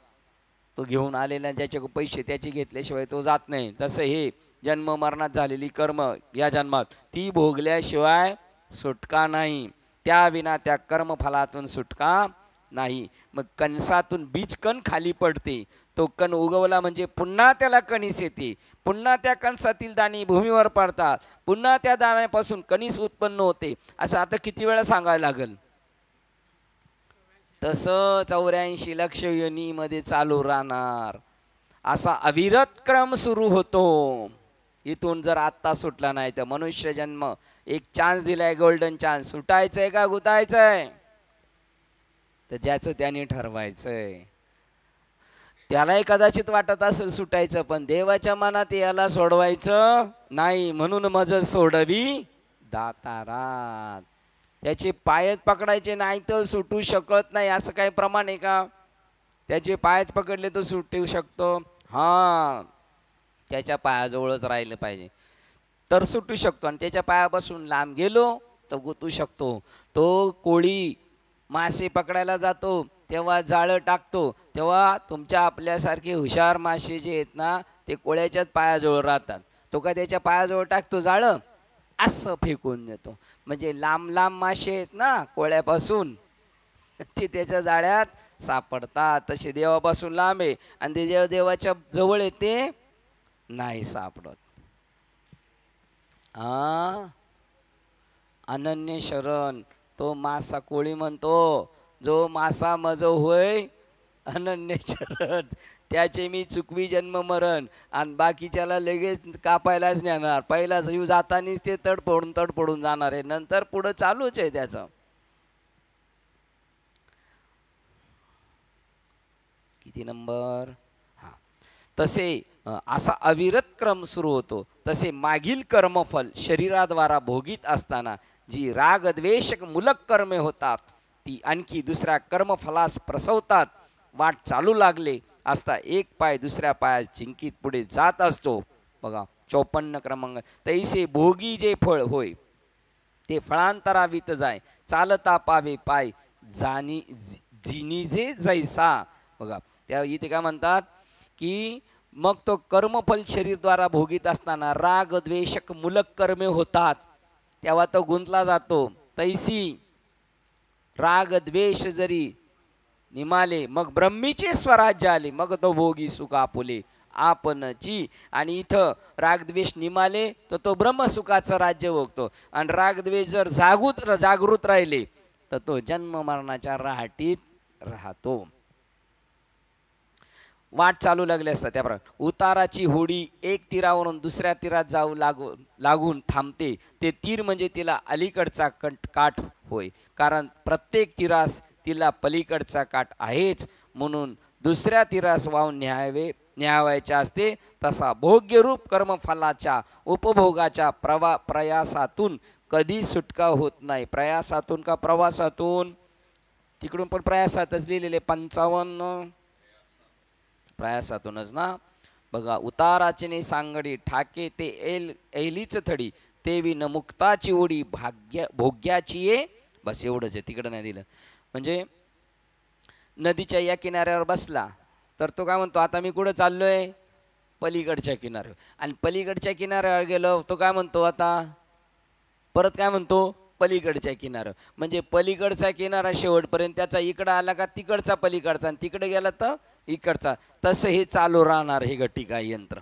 तो घेऊन आलेला ज्याचे पैसे त्याचे घेतल्याशिवाय तो जात नाही, तसं हे जन्म मरणात झालेली कर्म या जन्मात ती भोगल्याशिवाय सुटका नाही, त्याविना त्या कर्मफलातून सुटका नाही. मग कणसातून बीज कण खाली पडते, तो कण उगवला म्हणजे पुन्हा त्याला कणीस येते, पुन्हा त्या कणसातील दाणे भूमीवर पडतात, पुन्हा त्या दाण्यापासून कणीस उत्पन्न होते. असं आता किती वेळा सांगायला लागेल? तसं 84 लक्ष योनीमध्ये चालू राहणार. असा अविरत क्रम सुरू होतो. इथून जर आत्ता सुटला नाही तर मनुष्य जन्म एक चान्स दिलाय, गोल्डन चान्स. सुटायचंय का गुतायचंय तर ज्याचं त्याने ठरवायचंय. त्यालाही कदाचित वाटत असेल सुटायचं, पण देवाच्या मनात याला सोडवायचं नाही, म्हणून मज सोडवी दातारात. त्याचे पायच पकडायचे नाही तर सुटू शकत नाही, असं काही प्रमाण आहे का? त्याचे पायच पकडले तर सुटू शकतो? हां, त्याच्या पायाजवळच राहिलं पाहिजे तर सुटू शकतो, आणि त्याच्या पायापासून लांब गेलो तर गुतू शकतो. तो कोळी मासे पकडायला जातो तेव्हा जाळं टाकतो, तेव्हा तुमच्या आपल्यासारखे हुशार मासे जे आहेत ना ते कोळ्याच्याच पायाजवळ राहतात. तो का त्याच्या पायाजवळ टाकतो जाळं, असं फेकून देतो. म्हणजे लांब लांब मासे आहेत ना कोळ्यापासून, ते त्याच्या जाळ्यात सापडतात. तसे देवापासून लांब आहे आणि ते देवाच्या जवळ येते नाही सापडत. अनन्य शरण तो मासा कोळी म्हणतो, जो मासा मज होय अनन्य शरण, त्याचे मी चुकवी जन्म मरण. आणि बाकीच्याला लगेच कापायलाच नेणार, पहिला जीव जातानीच ते तडपडून जाणार आहे, नंतर पुढं चालूच आहे त्याचं. किती नंबर? हा, तसे असा अविरत क्रम सुरू होतो. तसे मागील कर्मफल शरीराद्वारा भोगीत असताना जी रागद्वेषक मुलक कर्मे होतात ती आणखी दुसऱ्या कर्मफलास प्रसवतात. वाट चालू लागले असता एक पाय दुसऱ्या पायात जिंकीत पुढे जात असतो. बघा 54 क्रमांक. तैसे भोगी जे फळ होय ते फळांतरावीत जाय, चालता पावे पाय जानी जिनीजे जैसा. बघा त्या इथे काय म्हणतात की मग तो कर्मफल शरीरद्वारा भोगीत असताना राग द्वेषक मुलक कर्मे होतात, तेव्हा तो गुंतला जातो. तैसी राग द्वेष जरी निमाले मग ब्रह्मीचे स्वराज्य आले, मग तो भोगी सुख आपुले आपणची. आणि इथं रागद्वेष निमाले तर तो ब्रह्मसुखाचं राज्य भोगतो, आणि रागद्वेष जर जागृत राहिले तर तो जन्म मरणाच्या राहाटीत राहतो. वाट चालू लागली असता त्याप्रमाणे उताराची होडी एक तीरावरून दुसऱ्या तीरात जाऊ लागून थांबते. ते तीर म्हणजे तिला अलीकडचा काठ होय, कारण प्रत्येक तीरास तिला पलीकडचा काठ आहेच, म्हणून दुसऱ्या तीरास वाहून न्यावायचे असते. तसा भोग्यरूप कर्मफलाच्या उपभोगाच्या प्रयासातून कधी सुटका होत नाही. प्रयासातून का प्रवासातून? तिकडून पण प्रयासातच लिहिलेले 55 प्रयासातूनच ना. बघा उताराची सांगडी ठाके ते ऐलीच थडी, तेवी न मुक्ताची ओढी भोग्याची ये. बस एवढंच आहे, तिकडं नाही दिलं. म्हणजे नदीच्या या किनाऱ्यावर बसला तर तो काय म्हणतो, आता मी कुठं चाललोय? पलीकडच्या किनाऱ्यावर. आणि पलीकडच्या किनाऱ्यावर गेलो तो काय म्हणतो, आता परत काय म्हणतो, पलीकडच्या किनाऱ्यावर. म्हणजे पलीकडचा किनारा शेवटपर्यंत त्याचा इकडं आला का तिकडचा पलीकडचा, आणि तिकडे गेला तर इकडचा. तसं हे चालू राहणार हे घटिका यंत्र.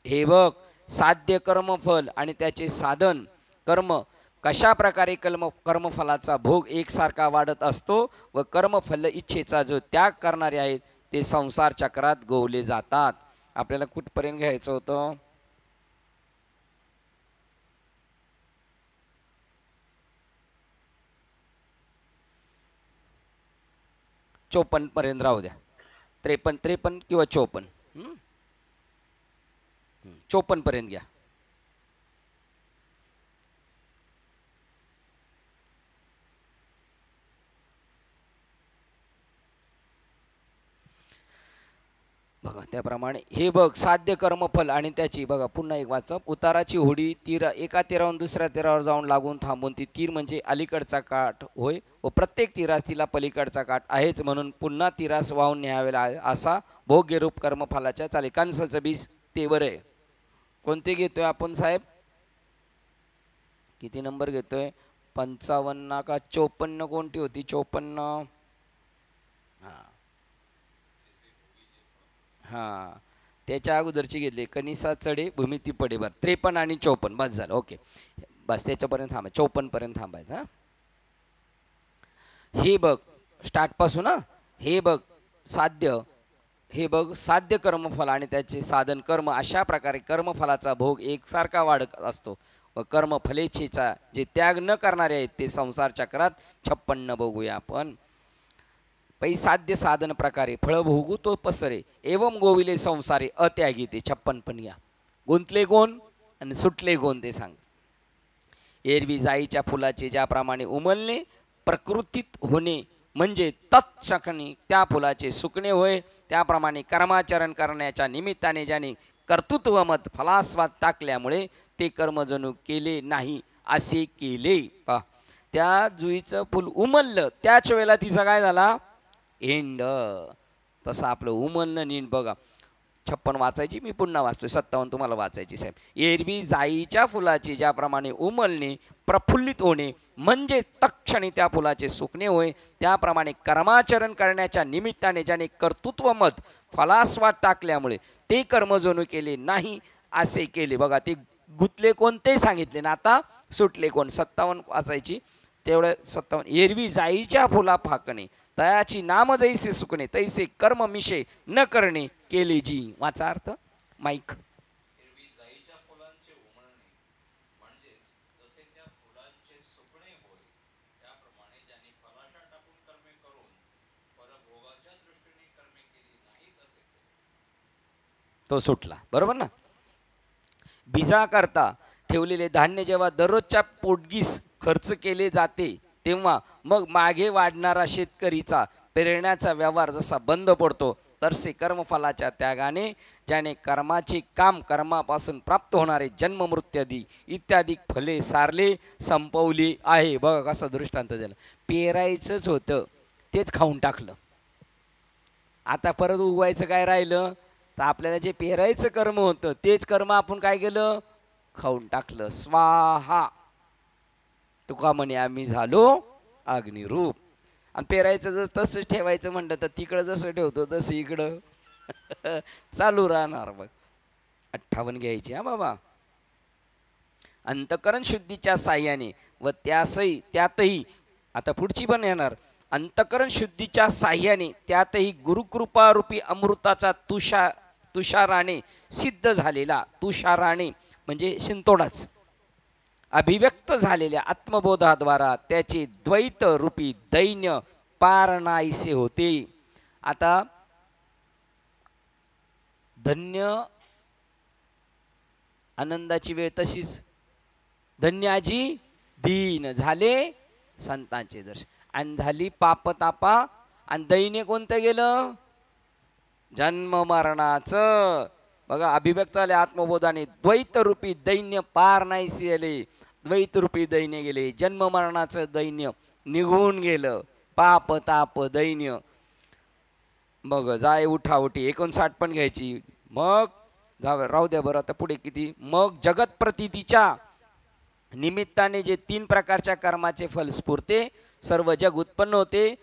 हे बघ साध्य कर्मफल आणि त्याचे साधन कर्म कशा प्रकारे कर्मफलाचा भोग एकसारखा वाढत असतो व कर्मफल इच्छेचा जो त्याग करणारे आहेत ते संसार चक्रात गोवले जातात. आपल्याला कुठपर्यंत घ्यायचं होतं? चोपन्न पर्यंत राहू द्या. 53 किंवा 54. 54 पर्यंत घ्या. बघा त्याप्रमाणे हे बघ साध्य कर्मफल आणि त्याची बघा पुन्हा एक वाचप. उताराची होडी एका तीरावरून दुसऱ्या तीरावर जाऊन लागून थांबून ती तीर म्हणजे अलीकडचा काठ होय व प्रत्येक तीरास तिला पलीकडचा काठ आहेच, म्हणून पुन्हा तीरास वाहून न्यावेला असा भोग्यरूप कर्मफलाच्या चाली. कणसाचं बीज ते बरं आहे. कोणते घेतोय आपण साहेब? किती नंबर घेतोय? 55 का 54? कोणती होती 54? हां त्याच्या अगोदरची घेतली. कनिसा चढे भूमिती पडे. बरं 53 आणि 54 बस झालं. ओके बस त्याच्यापर्यंत थांबाय, 54 पर्यंत थांबायचं. हां हे बघ स्टार्टपासून. हे बघ साध्य, हे बघ साध्य कर्मफल आणि त्याचे साधन कर्म अशा प्रकारे कर्मफलाचा भोग एकसारखा वाढत असतो व कर्मफलेच्छेचा जे त्याग न करणारे आहेत ते संसार चक्रात 56 बघूया आपण. पै साध्य साधन प्रकारे फळ भोगू तो पसरे एवम गोविले संसारे अत्यागी ते 56 पण या गुंतले कोण आणि सुटले कोण ते सांग. एरवी जाईच्या फुलाचे ज्याप्रमाणे उमलणे प्रकृतीत होणे म्हणजे तत्क्षणी त्या फुलाचे सुकणे होय, त्याप्रमाणे कर्माचरण करण्याच्या निमित्ताने ज्याने कर्तृत्वमत फलास्वाद टाकल्यामुळे ते कर्म जणू केले नाही असे केले. त्या जुईचं फुल उमललं त्याच वेळेला तिचा काय झाला एंड. तसं आपलं उमलणं नीट बघा. 56 वाचायची, मी पुन्हा वाचतोय. 57 तुम्हाला वाचायची साहेब. एरवी जाईच्या फुलाचे ज्याप्रमाणे उमलणे प्रफुल्लित होणे म्हणजे तत्क्षणी त्या फुलाचे सुकणे होय, त्याप्रमाणे कर्माचरण करण्याच्या निमित्ताने ज्याने कर्तृत्वमत फलास्वाद टाकल्यामुळे ते कर्म जणू केले नाही असे केले. बघा ते गुंतले कोणते सांगितले ना, आता सुटले कोण. 57 वाचायची तेवढं. 57 एरवी जाईच्या फुला फाकणे तयाची नाम जैसे सुकणे तैसे कर्म मिशे न करणे केले जी. वाचा अर्थ माईक. तो सुटला बरोबर ना. बीजा करता ठेवलेले धान्य जेव्हा दररोजच्या पोटगीस खर्च केले जाते तेव्हा मग मागे वाढणारा शेतकरीचा पेरण्याचा व्यवहार जसा बंद पडतो तसे कर्मफलाच्या त्यागाने ज्याने कर्माचे काम कर्मापासून प्राप्त होणारे जन्म मृत्यादी इत्यादी फले सारले संपवली आहे. बघा कसं दृष्टांत झालं. पेरायचंच होतं तेच खाऊन टाकलं. आता परत उगवायचं काय राहिलं तर आपल्याला जे पेरायचं कर्म होतं तेच कर्म आपण काय केलं खाऊन टाकलं. स्वाहा. तुका म्हणे आम्ही झालो अग्निरूप. आणि पेरायचं जर तसंच ठेवायचं म्हणलं तर तिकडं जसं ठेवतो तसं इकडं चालू राहणार. बघ 58 घ्यायची हा बाबा. अंतकरण शुद्धीच्या साह्याने व त्यातही आता पुढची पण येणार. अंतकरण शुद्धीच्या साह्याने त्यातही गुरुकृपारूपी अमृताचा तुषाराने सिद्ध झालेला, तुषाराने म्हणजे शिंतोडाच अभिव्यक्त झालेल्या आत्मबोधाद्वारा त्याचे द्वैत रूपी दैन्य पार नाहीसे होते. आता धन्य आनंदाची वेळ तशीच धन्याजी दीन झाले संतांचे दर्शन आणि झाली पापतापा आणि दैन्य कोणतं गेलं जन्म मरणाचं. बघा अभिव्यक्त झाले आत्मबोधाने द्वैत रूपी दैन्य पार नाहीसे आले. द्वैत रूपी दैन्य गेले. जन्म मरणाचं दैन्य निघून गेलं. पाप ताप दैन्य. मग जाय उठाउठी 59 पण घ्यायची. मग जाव राहू द्या बरं. आता पुढे किती. मग जगत प्रतीतीच्या निमित्ताने जे 3 प्रकारच्या कर्माचे फल स्फुरते सर्व जग उत्पन्न होते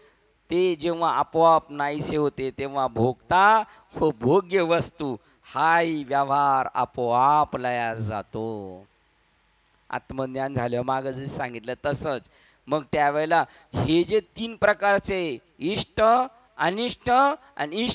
ते जेव्हा आपोआप नाहीसे होते तेव्हा भोगता व भोग्य वस्तू हाही व्यवहार आपोआप लयास जातो. आत्मज्ञान झालं मागं जे सांगितलं तसंच. मग त्यावेळेला हे जे 3 प्रकारचे इष्ट अनिष्ट आणि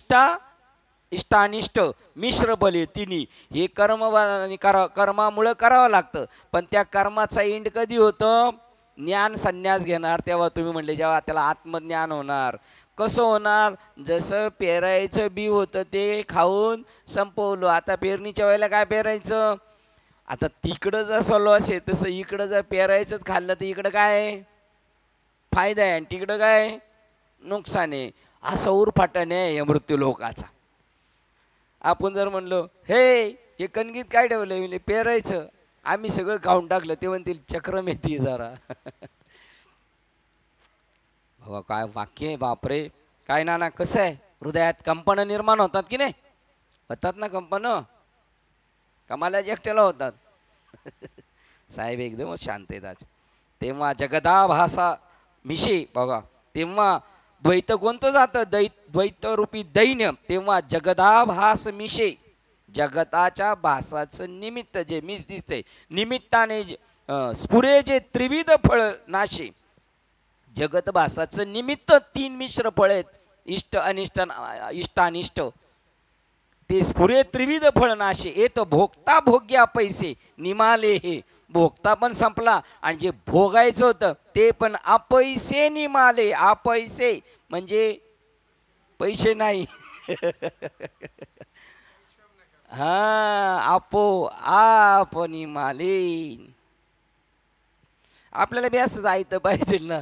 इष्टानिष्ट मिश्र बले तिन्ही हे कर्मामुळे करावं लागतं. पण त्या कर्माचा इंड कधी होतं ज्ञान संन्यास घेणार तेव्हा. तुम्ही म्हणले जेव्हा त्याला आत्मज्ञान होणार. कसं होणार जसं पेरायचं बी होतं ते खाऊन संपवलं. आता पेरणीच्या वेळेला काय पेरायचं आता तिकडं जसं लॉस आहे तसं इकडं जर पेरायचंच खाल्लं तर इकडं काय फायदा आहे आणि तिकडं काय नुकसान आहे. असं उरफाटणे आहे मृत्यू लोकाचा. आपण जर म्हणलो हे कणगीत काय ठेवलं म्हणजे पेरायचं आम्ही सगळं खाऊन टाकलं ते म्हणतील चक्रम येते जरा. हो काय वाक्य आहे बापरे. काय ना कसं आहे हृदयात कंपन निर्माण होतात की नाही होतात ना कंपन. कमाला एकट्याला होतात. साहेब एकदमच शांत आहेत. तेव्हा जगदाभासा मिशे बघा तेव्हा द्वैत कोणतं जातं द्वैत रूपी दैन्य. तेव्हा जगदाभास मिशे जगताच्या भासाचं निमित्त जे मिस दिसते निमित्ताने स्फुरे जे त्रिविध फळ नाशे. जगत भासाचं निमित्त 3 मिश्र फळ आहेत इष्ट अनिष्ट इष्टानिष्ट. ते स्फुरे त्रिविध फळ नाशे येत भोगता भोग्या पैसे निमाले. हे भोगता पण संपला आणि जे भोगायचं होतं ते पण अपैसे निमाले. अपैसे म्हणजे पैसे नाही. हा आपो आपनी मालीन. आपल्याला बी असं जायचं पाहिजे ना.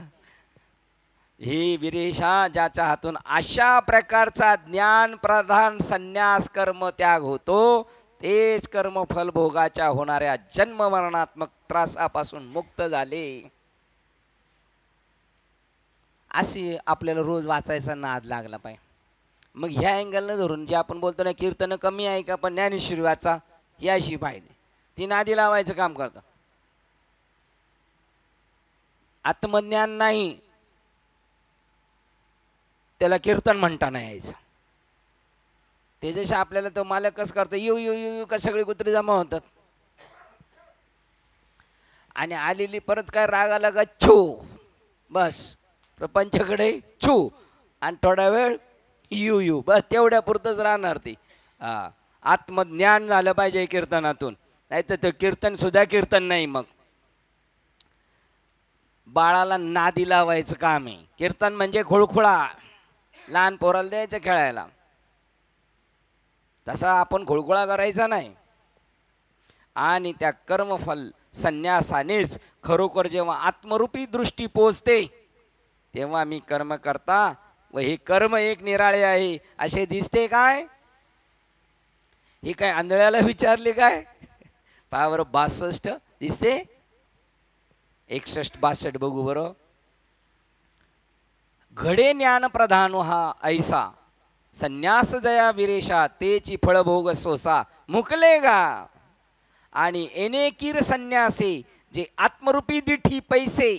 हे वीरेशा, ज्याच्या हातून अशा प्रकारचा ज्ञान प्रधान संन्यास कर्म त्याग होतो, तेच कर्मफल भोगाच्या होणाऱ्या जन्म मरणात्मक त्रासापासून मुक्त झाले. अशी आपल्याला रोज वाचायचा नाद लागला पाहिजे. मग ह्या अँगलनं धरून जे आपण बोलतो ना, कीर्तन कमी आहे का, पण ज्ञानेश्वरी वाचा याशी पाहिजे. ती नादी लावायचं काम करतात. आत्मज्ञान नाही त्याला कीर्तन म्हणता नाही यायचं. त्याच्याशी आपल्याला तो मालक कसं करतो, येऊ येऊ येऊ का सगळी कुत्री जमा होतात आणि आलेली परत काय राग आला का छू, बस प्रपंचाकडे छू, आणि थोडा वेळ यू यू, बस तेवढ्या पुरतच राहणार ती. आत्मज्ञान झालं पाहिजे कीर्तनातून, नाही तर ते कीर्तन सुद्धा कीर्तन नाही. मग बाळाला नादी लावायचं काम आहे. कीर्तन म्हणजे खुळखुळा, लहान पोराला द्यायचं खेळायला, तसा आपण खुळखुळा करायचा नाही. आणि त्या कर्मफल संन्यासानेच खरोखर जेव्हा आत्मरूपी दृष्टी पोचते, तेव्हा मी कर्म करता व हे कर्म एक निराळे आहे असे दिसते. काय हे काय आंधळ्याला विचारले काय? पावर 62 दिसते, 61 62 बघू बरं. घडे ज्ञान प्रधान हा ऐसा, संन्यास जया विरेशा, तेची फळभोग सोसा मुकलेगा. आणि एनेकीर संन्यासे, जे आत्मरूपी दिठी पैसे,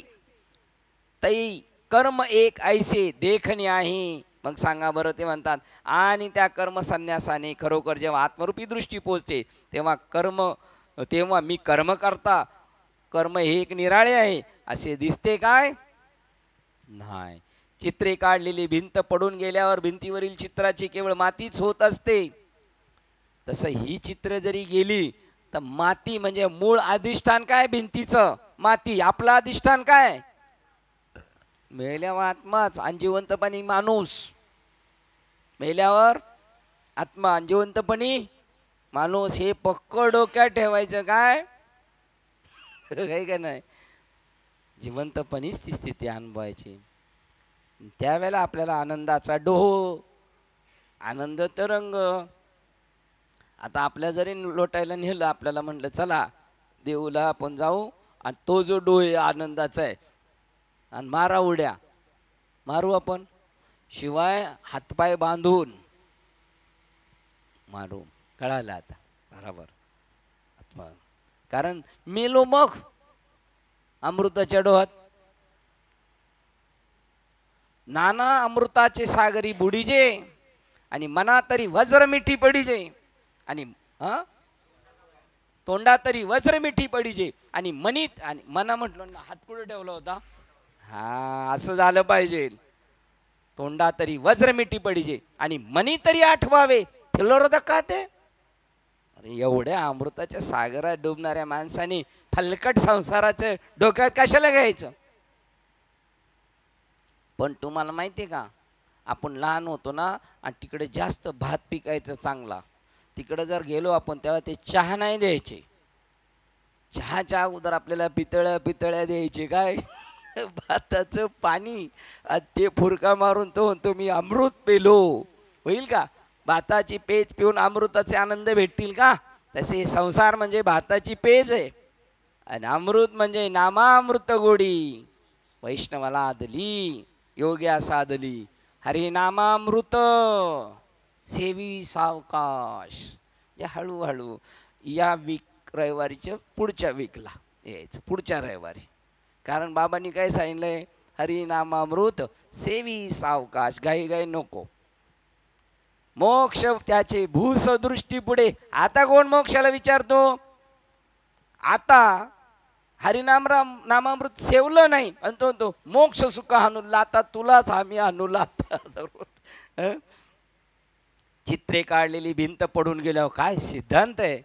तै कर्म एक ऐसे देखणे आहे. मग सांगा बरं, ते म्हणतात आणि त्या कर्म संन्यासाने खरोखर जेव्हा आत्मरूपी दृष्टी पोचते, तेव्हा मी कर्म करता, कर्म हे एक निराळे आहे असे दिसते काय? नाही. चित्रे काढलेली भिंत पडून गेल्यावर भिंतीवरील चित्राची केवळ मातीच होत असते. तसं ही चित्र जरी गेली तर माती म्हणजे मूळ अधिष्ठान काय भिंतीचं? माती. आपलं अधिष्ठान काय? मेल्यावर आत्माच आणि जिवंतपणी माणूस. मेल्यावर आत्मा आणि जिवंतपणी माणूस. हे पक्क डोक्यात ठेवायचं. काय काही का नाही, जिवंतपणीच ती स्थिती अनुभवायची. त्यावेळेला आपल्याला आनंदाचा डोह, आनंद तरंग. आता आपल्या जरी लोटायला नेलं, आपल्याला म्हटलं चला देऊला आपण जाऊ, आणि तो जो डोह आनंदाचा आहे आणि मारा उड्या मारू आपण, शिवाय हातपाय बांधून मारू. कळालं आता बरोबर. आत्मा कारण मेलो मग अमृताच्या डोहात. नाना अमृताचे सागरी बुडीजे, आणि मना तरी वज्र मिठी पडीजे, आणि तोंडा तरी वज्र मिठी पडीजे, आणि मनीत, आणि मना म्हटलं ना हात पुढे ठेवला होता. हा असं झालं पाहिजे. तोंडा तरी वज्र मिठी पडीजे, आणि मनी तरी आठवावे थिलोरद का ते. अरे एवढ्या अमृताच्या सागरात डुबणाऱ्या माणसाने फलकट संसाराचं डोक्यात कशाला घ्यायचं? पण तुम्हाला माहिती आहे का, आपण लहान होतो ना, आणि तिकडे जास्त भात पिकायचं चांगला. तिकडे जर गेलो आपण तेव्हा ते चहा नाही द्यायचे. चहाच्या अगोदर आपल्याला पितळ्या द्यायचे. काय भाताचं पाणी, ते फुरका मारून तो म्हणतो मी अमृत पेलो. होईल का? भाताची पेज पिऊन अमृताचे आनंद भेटतील का? तसे संसार म्हणजे भाताची पेज आहे, आणि अमृत म्हणजे नामामृत गोडी. वैष्णवाला आदली योग्या साधली, हरिनामामृत सेवी सावकाश. जे हळूहळू या रविवारीच्या पुढच्या वीकला यायचं, पुढच्या रविवारी. कारण बाबांनी काय सांगितलंय? हरिनामामृत सेवी सावकाश, घाई घाई नको. मोक्ष त्याचे भूसदृष्टी पुढे. आता कोण मोक्षाला विचारतो? आता नामामृत सेवलं नाही आणि तो मोक्ष सुख हाणूला, आता तुलाच आम्ही हाणूला. चित्रे काढलेली भिंत पडून गेल्यावर काय सिद्धांत आहे?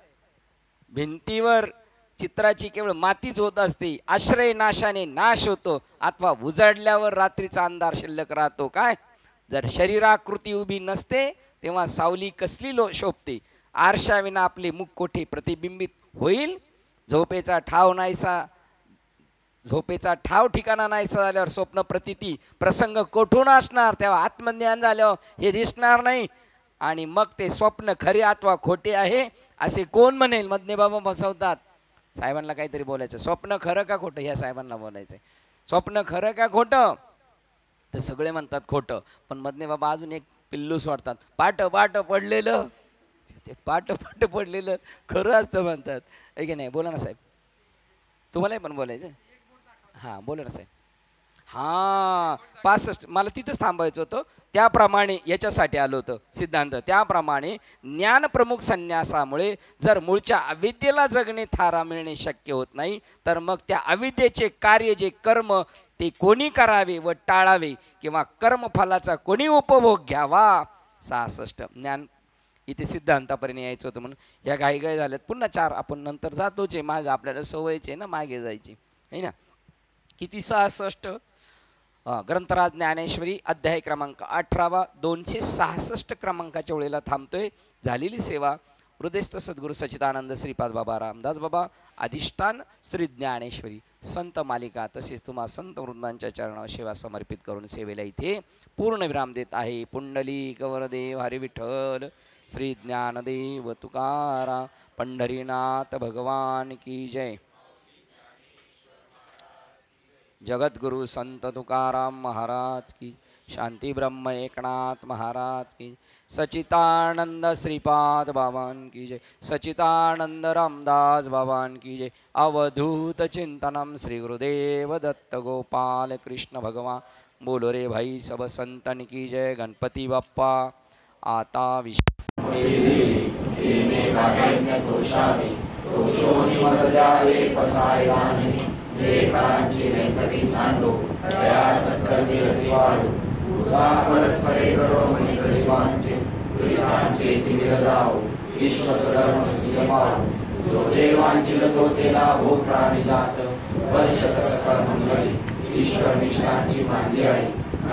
भिंतीवर चित्राची केवळ मातीच होत असते. आश्रय नाशाने नाश होतो, अथवा उजाडल्यावर रात्रीचा अंधार शिल्लक राहतो. काय जर शरीराकृती उभी नसते तेव्हा सावली कसली शोभते. आरशाविना आपले मुख कोठे प्रतिबिंबित होईल. झोपेचा ठाव ठिकाणा नाहीसा झाल्यावर स्वप्न प्रतीती प्रसंग कोठून असणार. तेव्हा आत्मज्ञान झाल्यावर हे दिसणार नाही आणि मग ते स्वप्न खरे अथवा खोटे आहे असे कोण म्हणेल. मधने बाबा बसवतात. साहेबांना काहीतरी बोलायचं, स्वप्न खरं का खोटं ह्या साहेबांना बोलायचंय. स्वप्न खरं का खोटं तर सगळे म्हणतात खोटं, पण मधने बाबा अजून एक पिल्लू सोडतात. पाट पडलेलं, ते पाट पडलेलं खरं असतं म्हणतात. आहे की नाही. बोला ना साहेब, तुम्हालाही पण बोलायचं. हां बोला ना साहेब. हां 65 मला तिथंच थांबायचं होतं. त्याप्रमाणे याच्यासाठी आलं होतं सिद्धांत. त्याप्रमाणे ज्ञानप्रमुख संन्यासामुळे जर मूळच्या अविद्येला जगणे थारा मिळणे शक्य होत नाही तर मग त्या अविद्येचे कार्य जे कर्म ते कोणी करावे व टाळावे किंवा कर्मफलाचा कोणी उपभोग घ्यावा. 66 ज्ञान इथे सिद्धांतापर्यंत यायचं होतं म्हणून ह्या घाई झाल्यात. पुन्हा 4 आपण नंतर जातोच आहे मागे, आपल्याला सवयच आहे ना मागे जायची आहे ना. किती 66 ग्रंथराज ज्ञानेश्वरी अध्याय क्रमांक 18 266 क्रमांकाच्या वेळेला थांबतोय. झालेली सेवा हृदयस्थ सद्गुरू सच्चिदानंद श्रीपाद बाबा रामदास बाबा अधिष्ठान श्री ज्ञानेश्वरी संत मालिका तसेच तुम्हा संत वृंदांच्या चरणावर सेवा समर्पित करून सेवेला इथे पूर्ण विराम देत आहे. पुंडलिक वरदेव हरी विठ्ठल श्री ज्ञानदेव तुकाराम पंढरीनाथ भगवान की जय. जगद्गुरु संत तुकाराम महाराज की. शांती ब्रह्म एकनाथ महाराज की. सचितानंद श्रीपाद बाबान की जय. सचितानंद रामदास बाबान की जय. अवधूत चिंतनम श्री गुरुदेव दत्त गोपाल कृष्ण भगवान. बोलो रे भाई सब संतन की जय. गणपती बाप्पा आता जयकांची व्यंकटी सांडो दया सत्कर्मी अतिवाडो उदा परस्परे घडो मनी गरिबांचे दुरितांचे तिमिर जाओ विश्व सधर्म सुयमाओ जो देवांची लतो तेला भो प्राणी जात वर्षक सकळ मंगळी ईश्वर निष्ठांची मांदी आई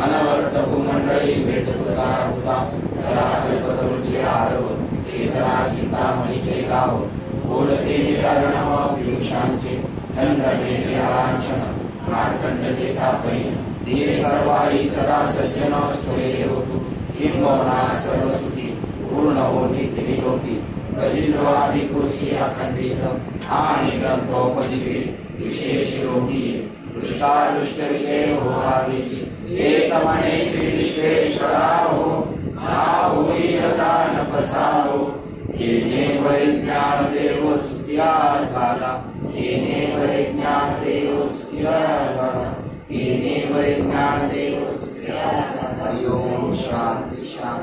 अनवर्त भूमंडळी भेट तुकार होता सदा कल्पतरूचे आरव चेतना चिंतामणीचे गाव बोलते कर्णव पियुषांचे चंद्रमेचे आलांछन मार्कंडचे तापई ते सर्वाई सदा सज्जन स्वये होतु किंबहुना सर्वसुखी पूर्ण होती त्रिलोकी गजिजवादी कुर्सी अखंडित आणि ग्रंथोपदिके विशेष योगी दृष्टादृष्ट विजय हो आवेची एकमणे श्री विश्वेश्वरा हो ना होई यथा न प्रसारो येणे वैज्ञान देव सुखिया झाला. येणे वैज्ञान देव सुखिया झाला. येणे वैज्ञान देव सुखिया झाला. ओम शांती शांती.